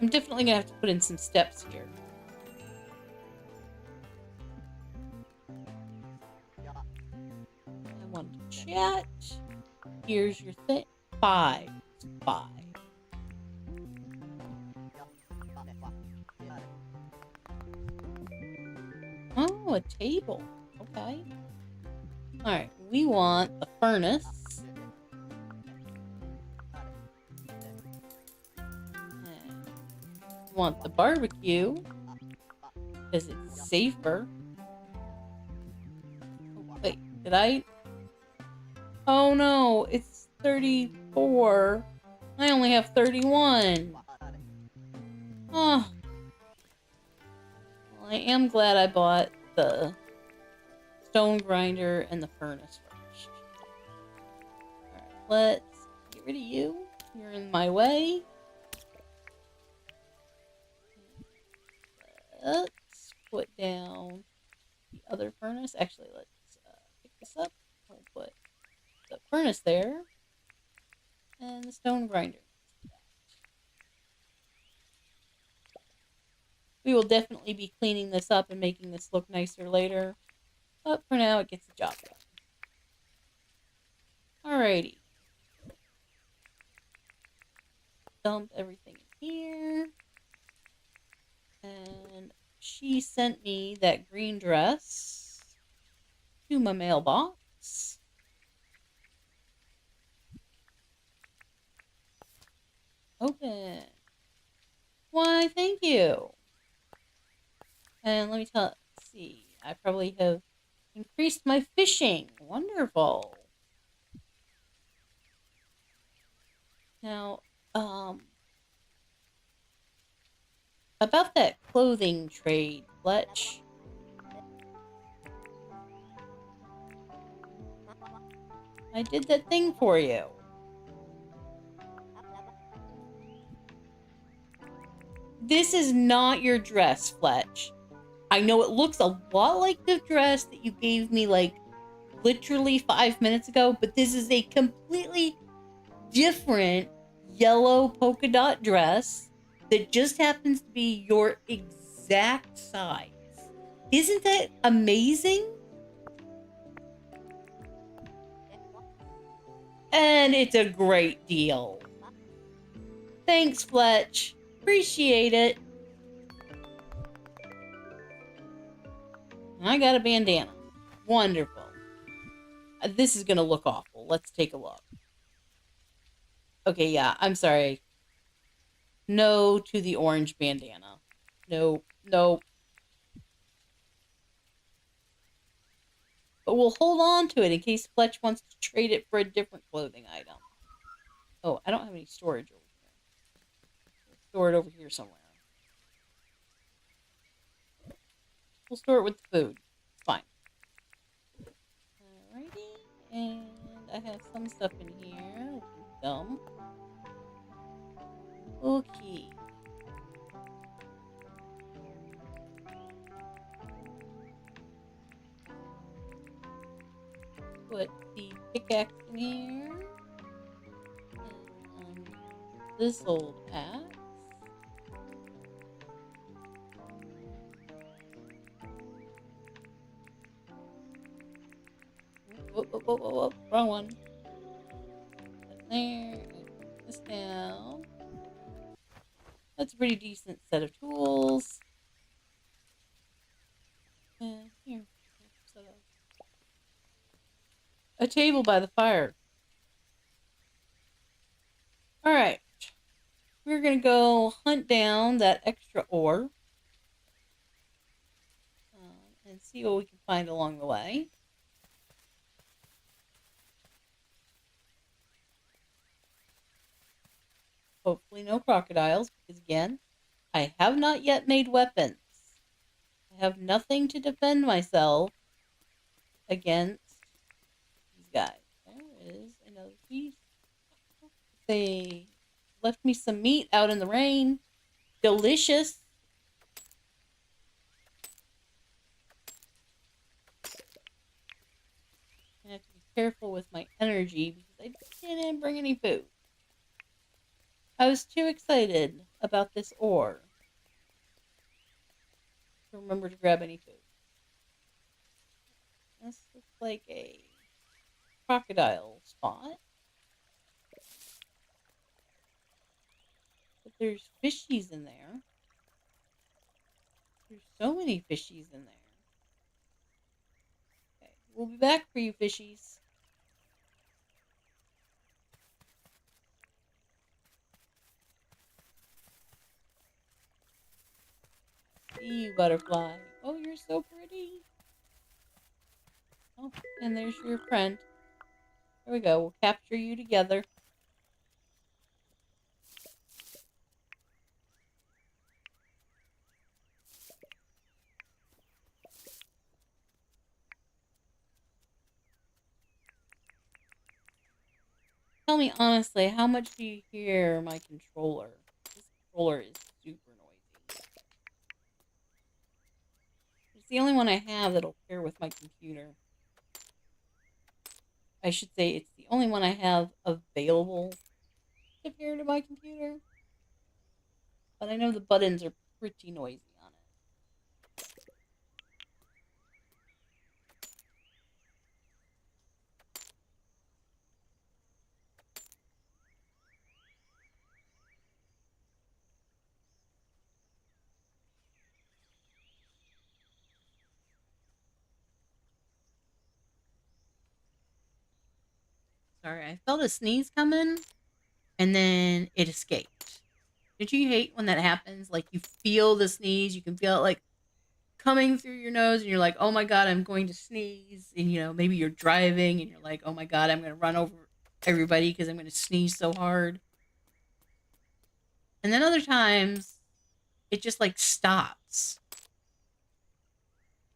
I'm definitely gonna have to put in some steps here. I want to chat. Here's your thing. 5. 5. Oh, a table. Okay. Alright, we want the furnace. We want the barbecue. Because it's safer. Oh, wait, did I? Oh no, it's 34. I only have 31. Oh. Well, I am glad I bought the stone grinder and the furnace first. Alright, let's get rid of you. You're in my way. Let's put down the other furnace. Actually, let's pick this up. We'll put the furnace there. And the stone grinder. We will definitely be cleaning this up and making this look nicer later. But for now, it gets the job done. Alrighty. Dump everything in here. And she sent me that green dress to my mailbox. Open. Why, thank you. And let me let's see. I probably have increased my fishing. Wonderful. Now, about that clothing trade, Fletch. I did that thing for you. This is not your dress, Fletch. I know it looks a lot like the dress that you gave me, like, literally 5 minutes ago, but this is a completely different yellow polka dot dress that just happens to be your exact size. Isn't that amazing? And it's a great deal. Thanks, Fletch. Appreciate it. I got a bandana. Wonderful. This is gonna look awful. Let's take a look. Okay, yeah, I'm sorry. No to the orange bandana. No, no. But we'll hold on to it in case Fletch wants to trade it for a different clothing item. Oh, I don't have any storage over here. We'll store it over here somewhere. We'll store it with the food. It's fine. Alrighty. And I have some stuff in here I can dump. Okay. Put the pickaxe in here. And this old axe. Whoop. Wrong one. Put there. Put this down. That's a pretty decent set of tools. And here. Set up a table by the fire. Alright. We're going to go hunt down that extra ore. And see what we can find along the way. Hopefully no crocodiles, because again, I have not yet made weapons. I have nothing to defend myself against these guys. There is another piece. They left me some meat out in the rain. Delicious. I have to be careful with my energy because I didn't bring any food. I was too excited about this ore to remember to grab any food. This looks like a crocodile spot. But there's fishies in there. There's so many fishies in there. Okay, we'll be back for you, fishies. See you, butterfly. Oh, you're so pretty. Oh, and there's your friend. There we go. We'll capture you together. Tell me honestly, how much do you hear my controller? This controller is super noisy. It's the only one I have that'll pair with my computer. I should say it's the only one I have available to pair to my computer. But I know the buttons are pretty noisy on it. Sorry, I felt a sneeze coming, and then it escaped. Did you hate when that happens? Like, you feel the sneeze, you can feel it, like, coming through your nose, and you're like, oh my god, I'm going to sneeze. And, you know, maybe you're driving, and you're like, oh my god, I'm going to run over everybody because I'm going to sneeze so hard. And then other times, it just, like, stops.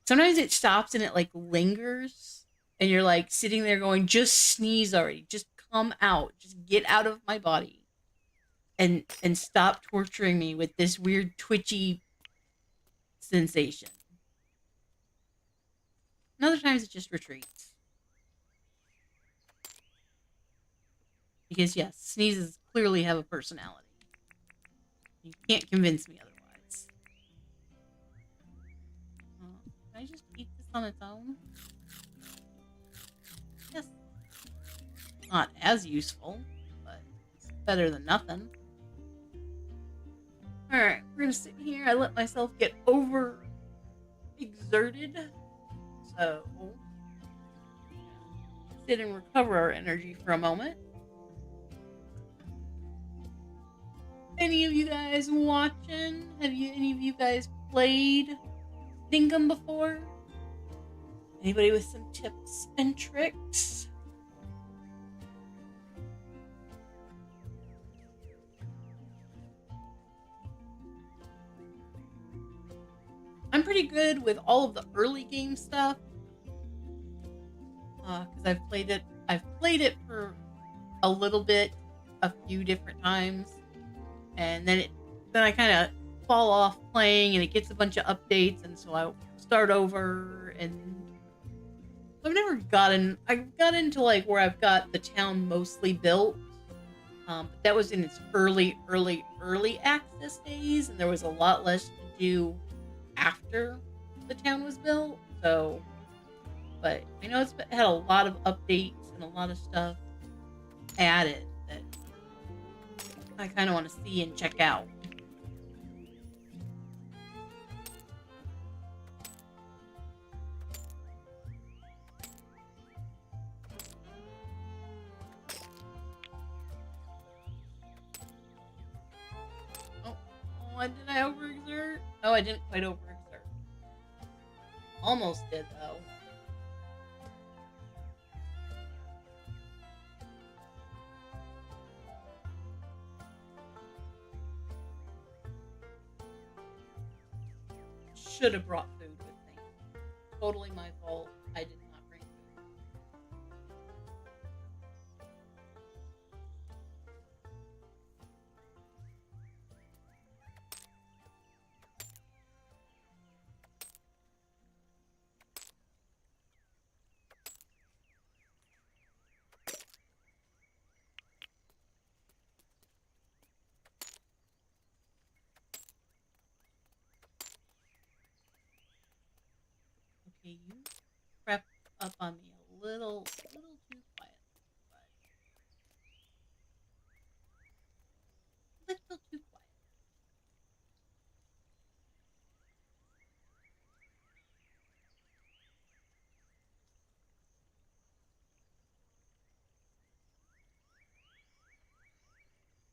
Sometimes it stops and it, like, lingers. And you're, like, sitting there going, just sneeze already. Just come out. Just get out of my body. And stop torturing me with this weird twitchy sensation. And other times it just retreats. Because, yes, sneezes clearly have a personality. You can't convince me otherwise. Can I just eat this on its own? Yes. Not as useful, but it's better than nothing. Alright, we're gonna sit here. I let myself get over exerted. So, sit and recover our energy for a moment. Any of you guys watching? Any of you guys played Dinkum before? Anybody with some tips and tricks? I'm pretty good with all of the early game stuff. Because I've played it for a little bit, a few different times, and then I kind of fall off playing, and it gets a bunch of updates, and so I start over. And I've never gotten. I got into like where I've got the town mostly built, but that was in its early access days, and there was a lot less to do after the town was built. So, but I know it's had a lot of updates and a lot of stuff added that I kind of want to see and check out. Oh, did I overexert? Oh, I didn't quite overexert. Almost did, though. Should have brought food with me. Totally my fault. I did not bring food. Okay, you crept up on me a little too quiet. A little too quiet.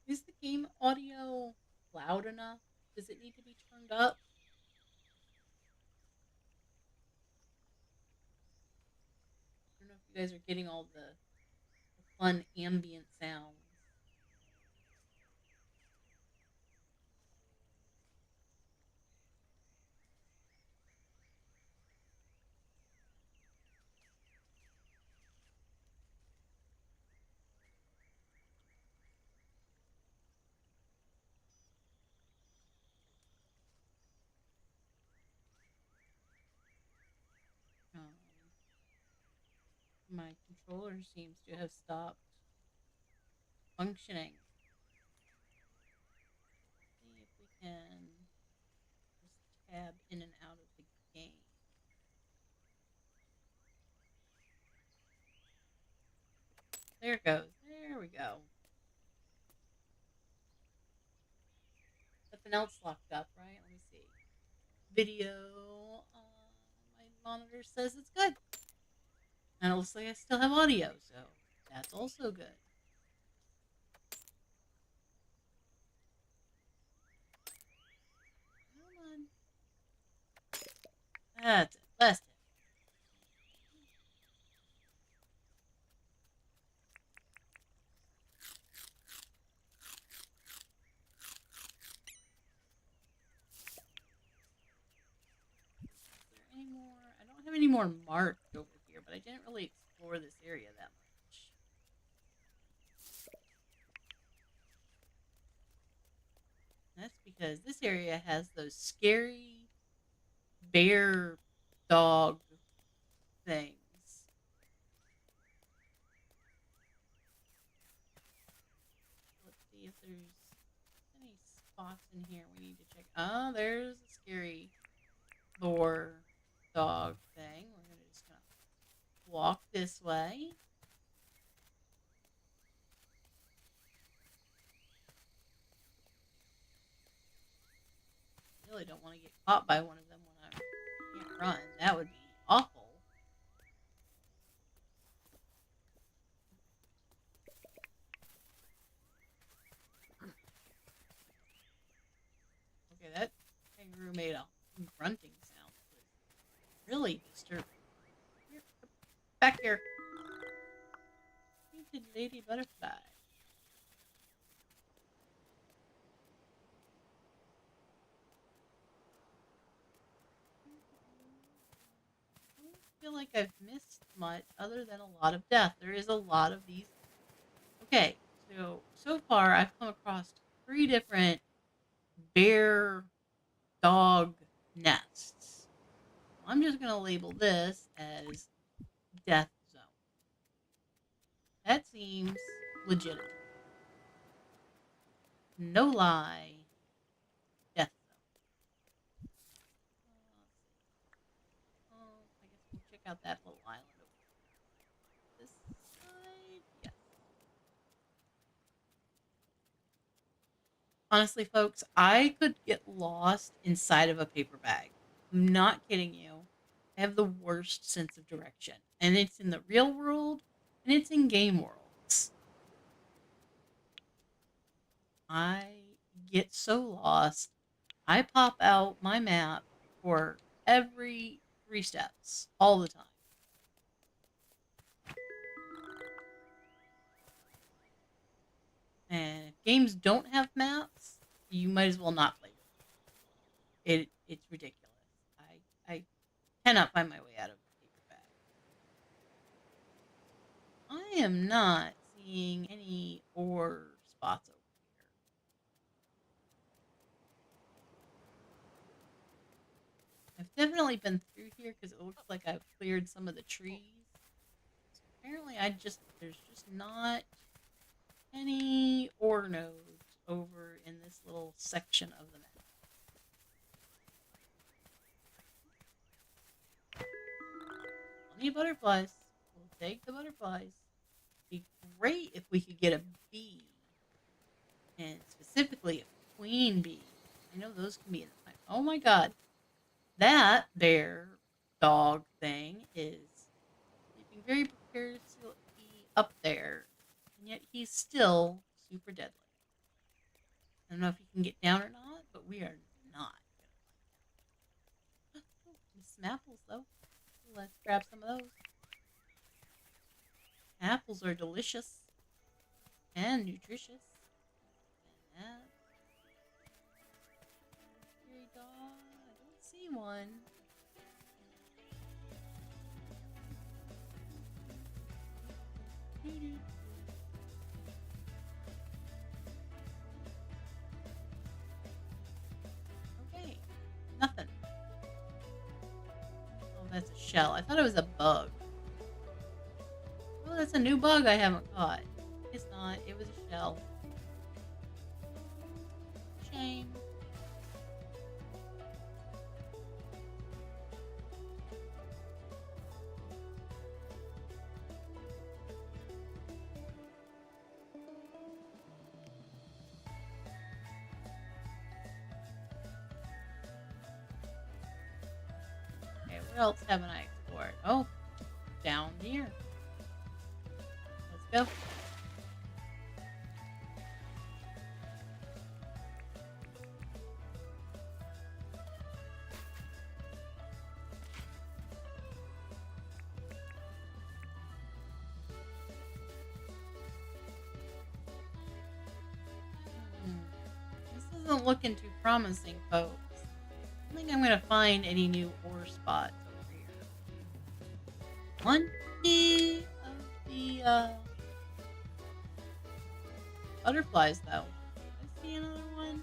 Is the game audio loud enough? Does it need to be turned up? I don't know if you guys are getting all the fun ambient sounds. Um, my controller seems to have stopped functioning. See if we can just tab in and out of the game. There it goes. There we go. Nothing else locked up, right? Let me see. Video. My monitor says it's good. And it looks like I still have audio, so that's also good. Come on. That's it. That's it. Is there any more? I don't have any more marked over here, but I didn't really explore this area that much. That's because this area has those scary bear dog things. Let's see if there's any spots in here we need to check. Oh, there's a scary boar dog thing. We're gonna just kind of walk this way. caught by one of them when I can't run. That would be awful. Okay, that kangaroo made a grunting sound that was really disturbing. Here, back here. Painted lady butterfly. I don't feel like I've missed much other than a lot of death. There is a lot of these. Okay, so far I've come across 3 different bear dog nests. I'm just going to label this as death zone. That seems legitimate. No lie, death zone. I guess we'll check out that little island over this side. Yes. Honestly, folks, I could get lost inside of a paper bag. I'm not kidding you. I have the worst sense of direction. And it's in the real world and it's in game worlds. I get so lost. I pop out my map for every 3 steps all the time. And if games don't have maps, you might as well not play with it's ridiculous. I cannot find my way out of a paper bag. I am not seeing any ore spots over here. I've definitely been through here because it looks like I've cleared some of the trees. So apparently there's just not any ore nodes over in this little section of the map. Plenty of butterflies. We'll take the butterflies. It'd be great if we could get a bee. And specifically a queen bee. I know those can be in the pipe. Oh my god. That bear dog thing is sleeping very precariously up there. And yet he's still super deadly. I don't know if he can get down or not, but we are not going to find out. Oh, some apples, though. Let's grab some of those. Apples are delicious and nutritious. And that. Scary dog. I don't see one. Okay, nothing. Oh, that's a shell. I thought it was a bug. Oh, that's a new bug I haven't caught. It's not. It was a shell. Shame. Okay, what else haven't I explored? Oh, down here. Let's go. This isn't looking too promising, folks. I don't think I'm going to find any new ore spots over here. Plenty of the butterflies, though. I see another one.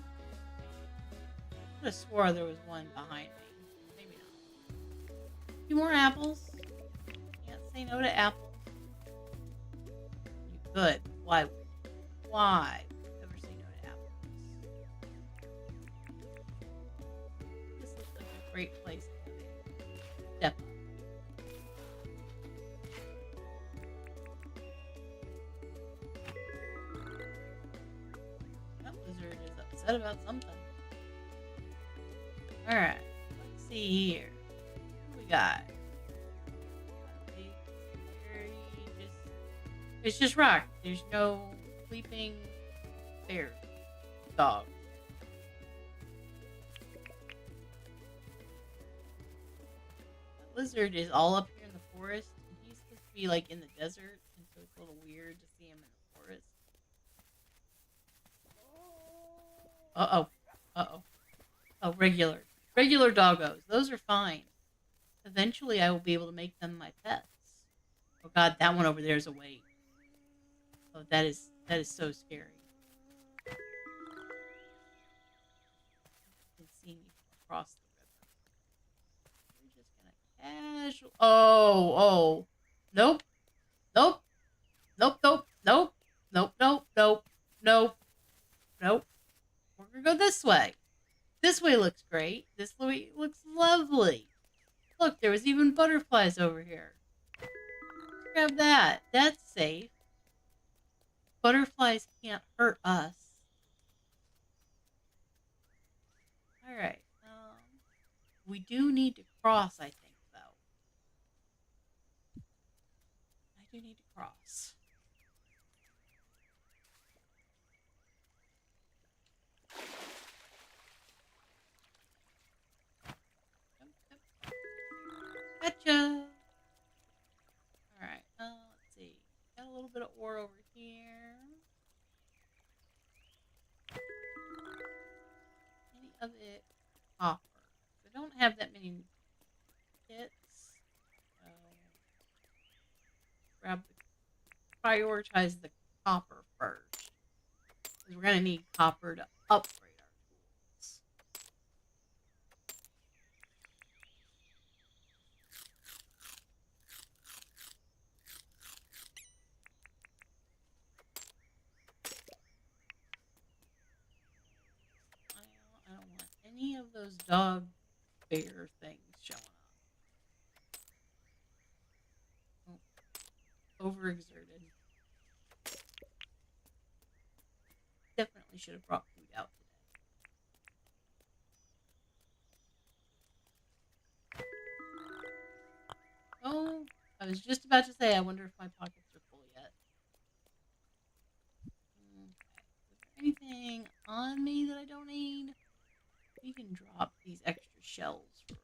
I could have swore there was one behind me. Maybe not. A few more apples. Can't say no to apples. You could. Why would you? Why would you ever say no to apples? This looks like a great place to step up. That lizard is upset about something. Alright. see here. What we got? It's just rock. There's no sleeping bear dog. The lizard is all up here in the forest, and he's supposed to be like in the desert, and so it's a little weird to see him in the forest. Uh oh. Uh oh. Oh, regular doggos. Those are fine. Eventually, I will be able to make them my pets. Oh God, that one over there is awake. Oh, that is so scary. You can see me from across the river. We're just gonna casual. Oh. Nope. Nope. Nope. Nope. Nope. Nope. Nope. Nope. Nope. Nope. We're gonna go this way. This way looks great. This way looks lovely. Look, there was even butterflies over here. Grab that. That's safe. Butterflies can't hurt us. All right. We do need to cross, I think, though. I do need to cross. Gotcha. All right. Let's see. Got a little bit of ore over here. Any of it copper? I don't have that many hits. So prioritize the copper first, because we're gonna need copper to upgrade our tools. I don't want any of those dog bear things showing up. Oh, overexerted. Definitely should have brought food out today. Oh, I was just about to say, I wonder if my pockets are full yet. Okay. Is there anything on me that I don't need? We can drop these extra shells for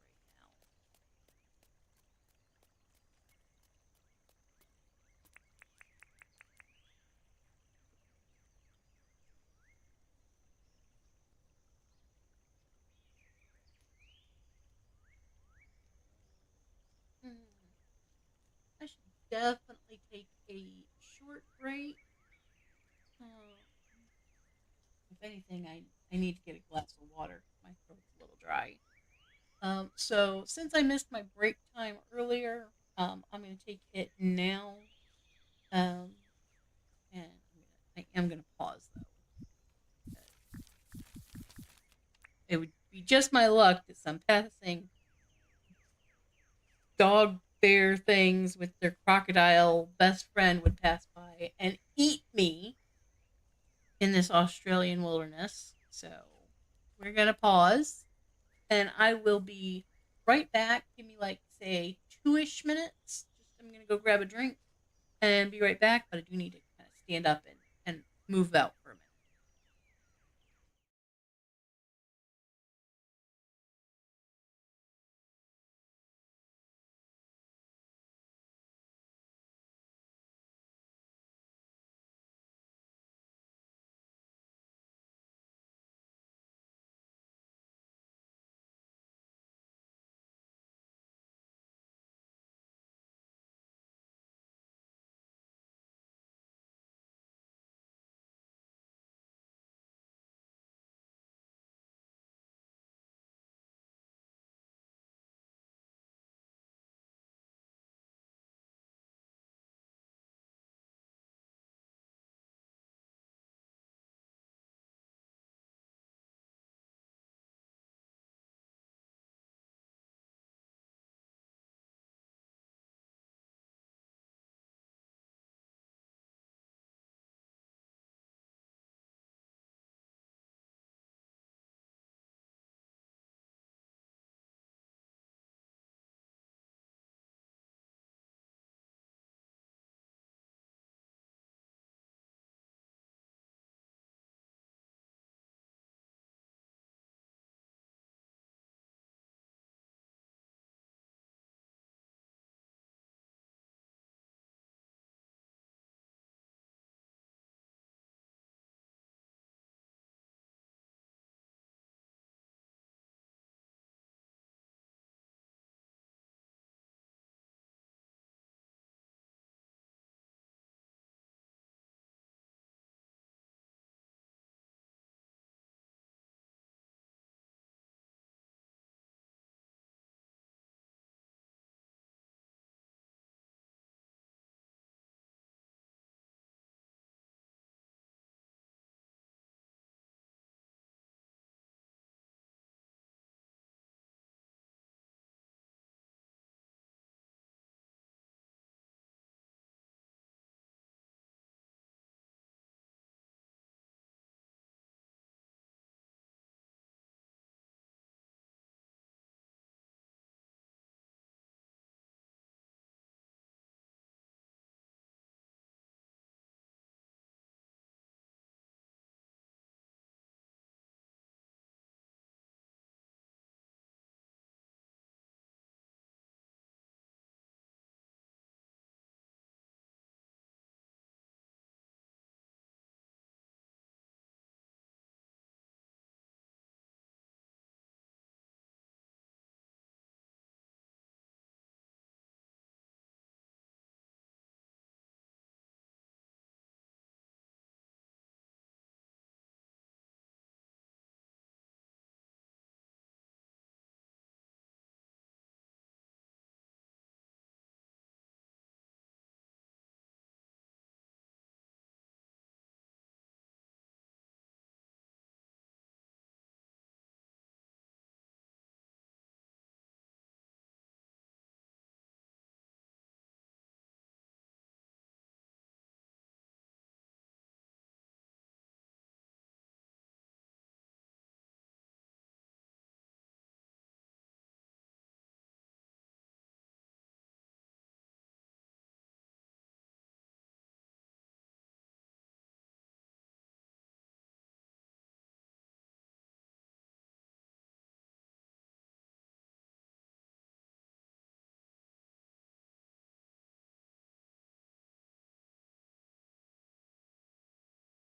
right now. I should definitely take a short break. If anything, I need to get a glass of water. My throat's a little dry. So since I missed my break time earlier, I'm going to take it now. Um, and I am going to pause though. It would be just my luck that some passing dog bear things with their crocodile best friend would pass by and eat me in this Australian wilderness. So we're going to pause and I will be right back. Give me like, say, 2-ish minutes. I'm going to go grab a drink and be right back, but I do need to kind of stand up and move out for a minute.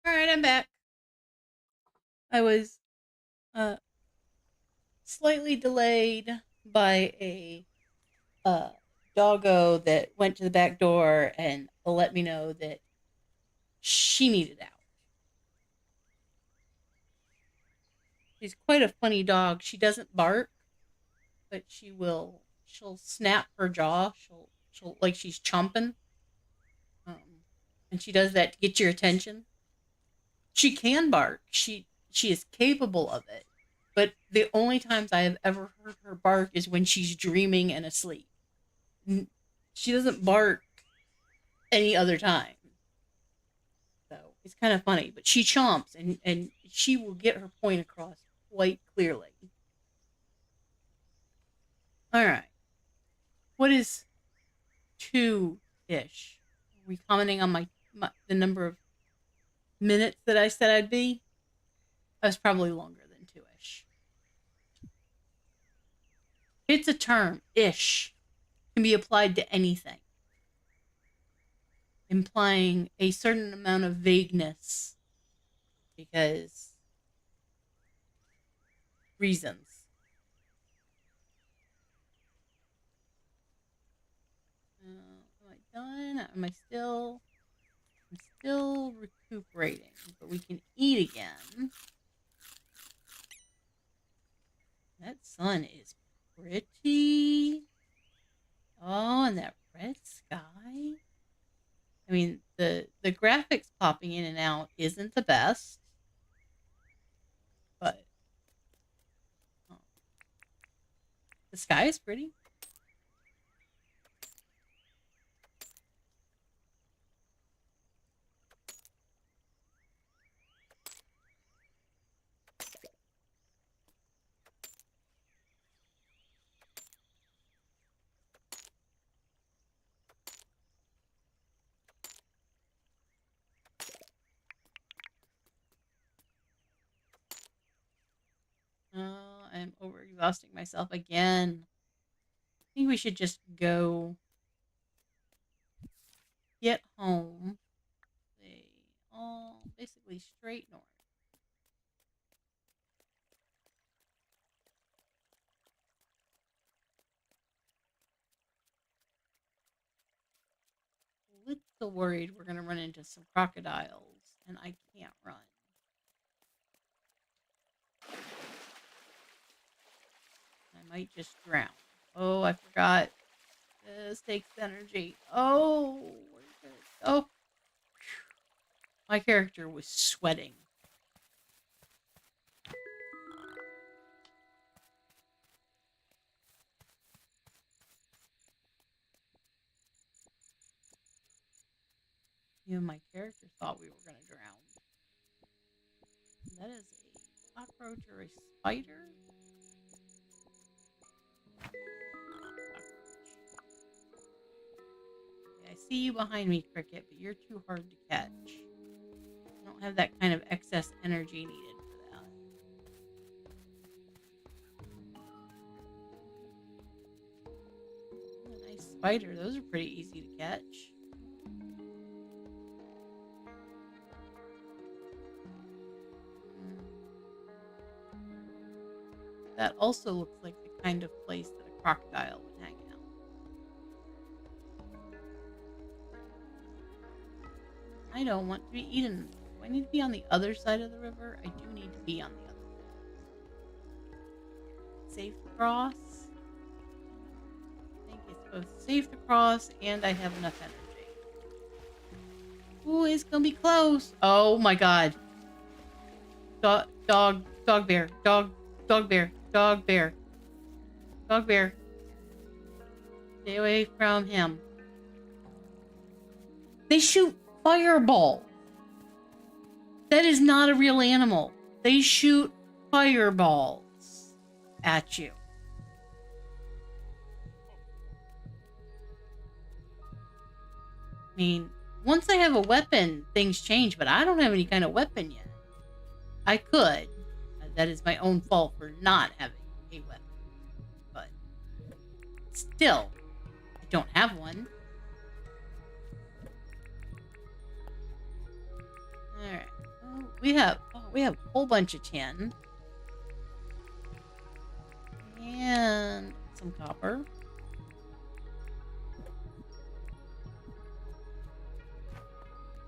Alright, I'm back. I was slightly delayed by a uh, doggo that went to the back door and let me know that she needed out. She's quite a funny dog. She doesn't bark, but she'll snap her jaw. She'll like she's chomping. And she does that to get your attention. She can bark. She is capable of it. But the only times I have ever heard her bark is when she's dreaming and asleep. She doesn't bark any other time. So it's kind of funny. But she chomps and she will get her point across quite clearly. All right. What is two-ish? Are we commenting on my the number of minutes that I said I'd be? I was probably longer than two-ish. It's a term, ish, can be applied to anything, implying a certain amount of vagueness because reasons. Am I done? Am I still? I'm still recuperating, but we can eat again. That sun is pretty. Oh, and that red sky. I mean, the graphics popping in and out isn't the best, but oh, the sky is pretty. I'm overexhausting myself again. I think we should just go get home. They all basically straight north. Little worried we're gonna run into some crocodiles and I can't run. I might just drown. Oh, I forgot. This takes energy. Oh, where's it? Oh, my character was sweating. Even my character thought we were gonna drown. That is a cockroach or a spider? I see you behind me, Cricket, but you're too hard to catch. I don't have that kind of excess energy needed for that. A nice spider. Those are pretty easy to catch. That also looks like the kind of place that a crocodile would hang out. I don't want to be eaten. Do I need to be on the other side of the river? I do need to be on the other side. Safe to cross? I think it's both safe to cross and I have enough energy. Ooh, it's gonna be close. Oh my god. Dog bear. Dog bear. Dog bear. Dog bear. Stay away from him. They shoot fireball. That is not a real animal. They shoot fireballs at you. I mean, once I have a weapon, things change, but I don't have any kind of weapon yet. I could. That is my own fault for not having a weapon. But still, I don't have one. Alright. we have a whole bunch of tin and some copper.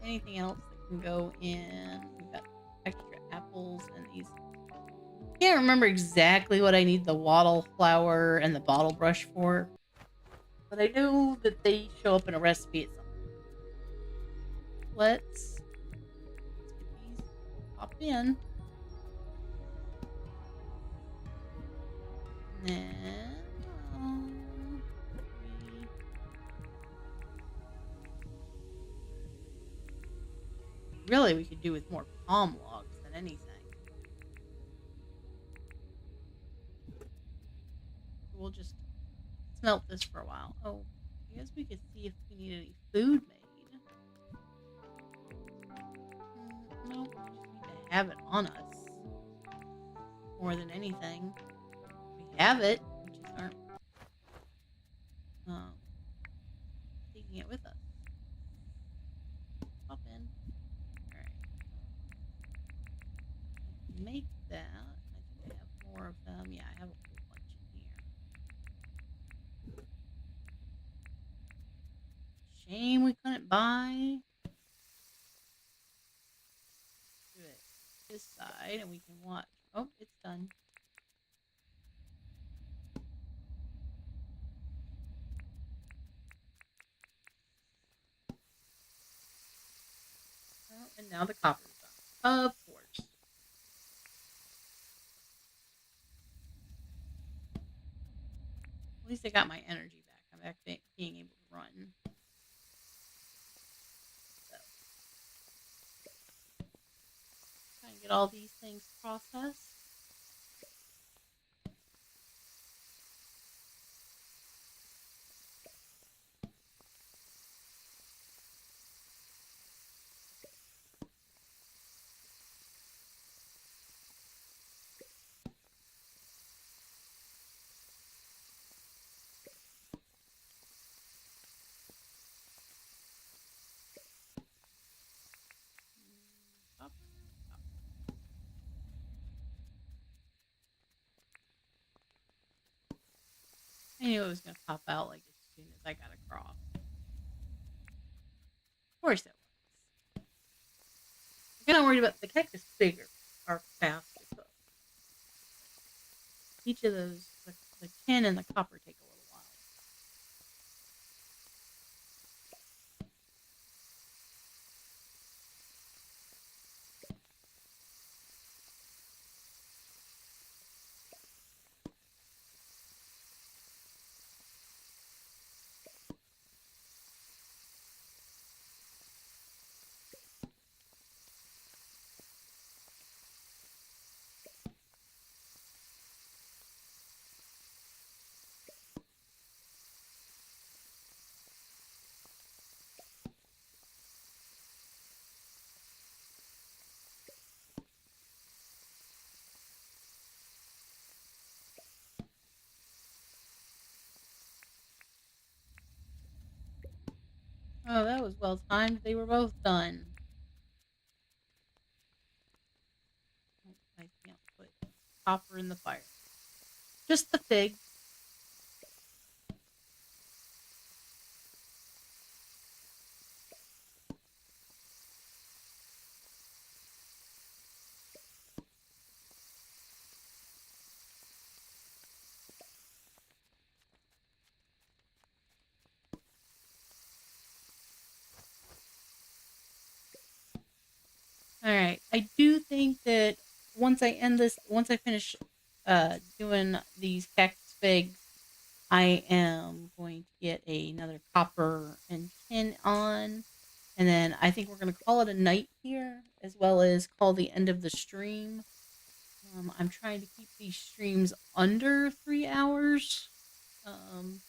Anything else that can go in? We've got extra apples and these. Can't remember exactly what I need the wattle flower and the bottle brush for, but I know that they show up in a recipe at some point. Let's get these popped in. And then we could do with more palm logs than anything. We'll just smelt this for a while. Oh, I guess we could see if we need any food made. No, we just need to have it on us more than anything. We have it, we just aren't um, taking it with us. Pop in. All right. I can make that. I think I have more of them. Yeah, I have a whole bunch in here. Shame we couldn't buy. Do it this side, and we can watch. Oh, it's done. Oh, and now the copper's done. Of course. At least I got my energy back. I'm back being able to run. So, trying to get all these things processed. Copper, copper. I knew it was going to pop out like as soon as I got across. Of course it was. I'm kind of worried about the cactus bigger are fast to cook. Each of those, the tin and the copper take a little while. Oh, that was well timed. They were both done. Oh, I can't put copper in the fire. Just the fig. All right. I do think that once I finish doing these cactus figs, I am going to get another copper and tin on. And then I think we're going to call it a night here, as well as call the end of the stream. I'm trying to keep these streams under 3 hours. Um,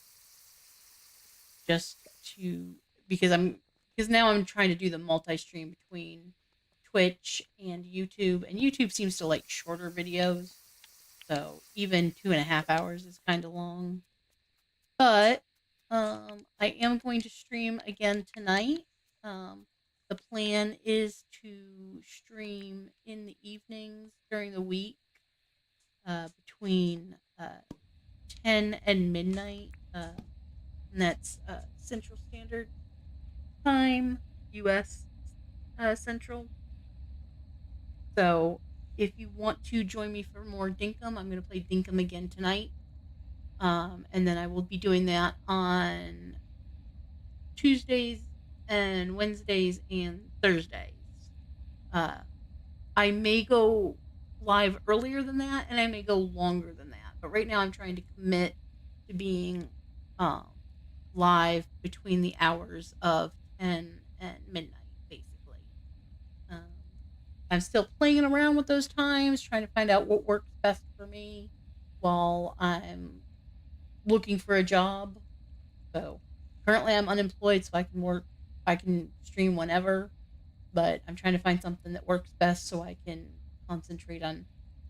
just to, because now I'm trying to do the multi-stream between Twitch and YouTube, and YouTube seems to like shorter videos. So even 2.5 hours is kind of long. But I am going to stream again tonight. Um, the plan is to stream in the evenings during the week, between 10 and midnight. And that's Central Standard Time, U.S. Central. So if you want to join me for more Dinkum, I'm going to play Dinkum again tonight. And then I will be doing that on Tuesdays and Wednesdays and Thursdays. Uh, I may go live earlier than that, and I may go longer than that. But right now, I'm trying to commit to being um, live between the hours of 10 and midnight, basically. Um, I'm still playing around with those times, trying to find out what works best for me while I'm looking for a job. So currently, I'm unemployed, so I can stream whenever, but I'm trying to find something that works best so I can concentrate on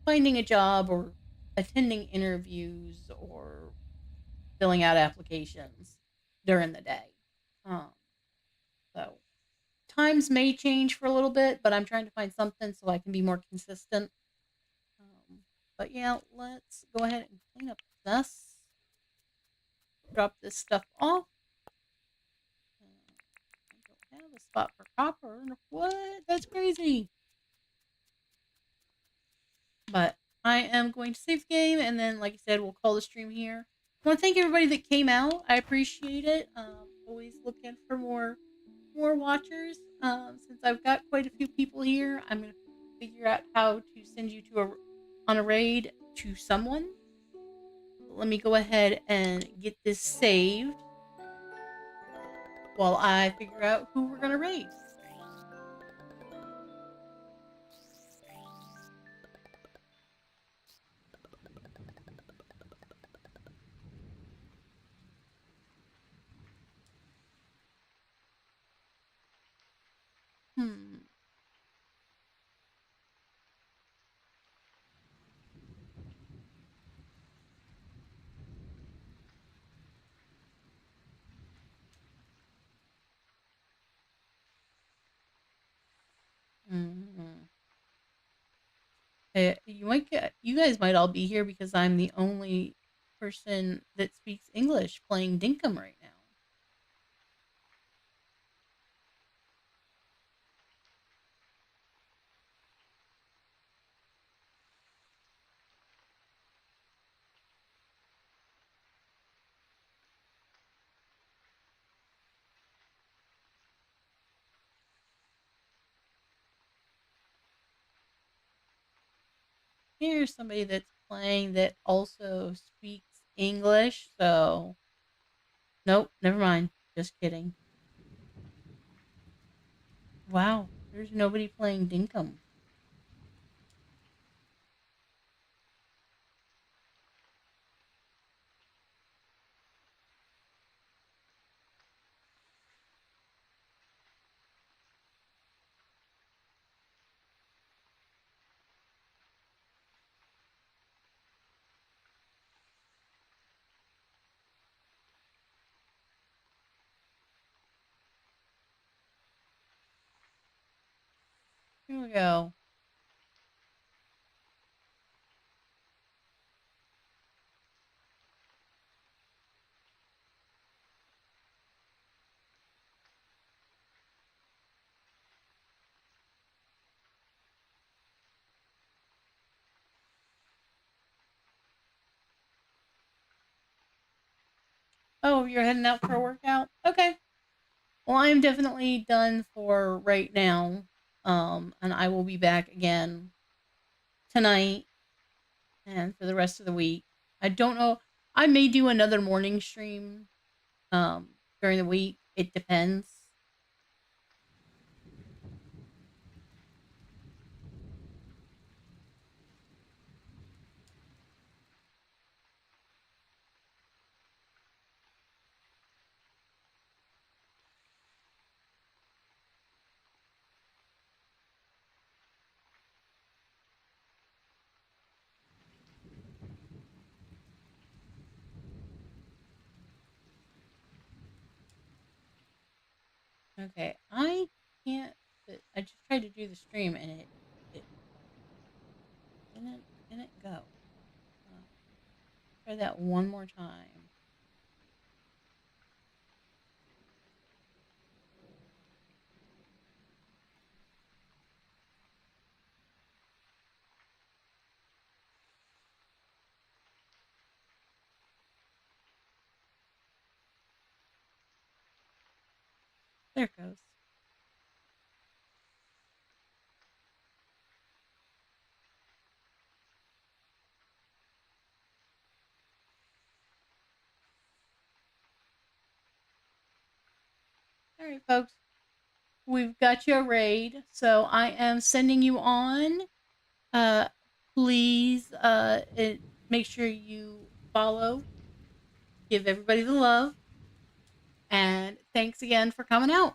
finding a job or attending interviews or filling out applications during the day. Um, so times may change for a little bit, but I'm trying to find something so I can be more consistent. But yeah, let's go ahead and clean up this. Drop this stuff off. I don't have a spot for copper. What? That's crazy. But I am going to save the game, and then, like I said, we'll call the stream here. I want to thank everybody that came out. I appreciate it. Always looking for more watchers. Since I've got quite a few people here, I'm gonna figure out how to send you to on a raid to someone. Let me go ahead and get this saved while I figure out who we're gonna raid. Hmm. Mm-hmm. You guys might all be here because I'm the only person that speaks English playing Dinkum right now. Here's somebody that's playing that also speaks English, so nope, never mind. Just kidding. Wow, there's nobody playing Dinkum. Here we go. Oh, you're heading out for a workout? Okay. Well, I'm definitely done for right now. And I will be back again tonight and for the rest of the week. I don't know. I may do another morning stream during the week. It depends. Okay, I can't through the stream and it didn't go. Try that one more time. There it goes. All right, folks. We've got your raid, so I am sending you on. Uh, please, make sure you follow, give everybody the love, and thanks again for coming out.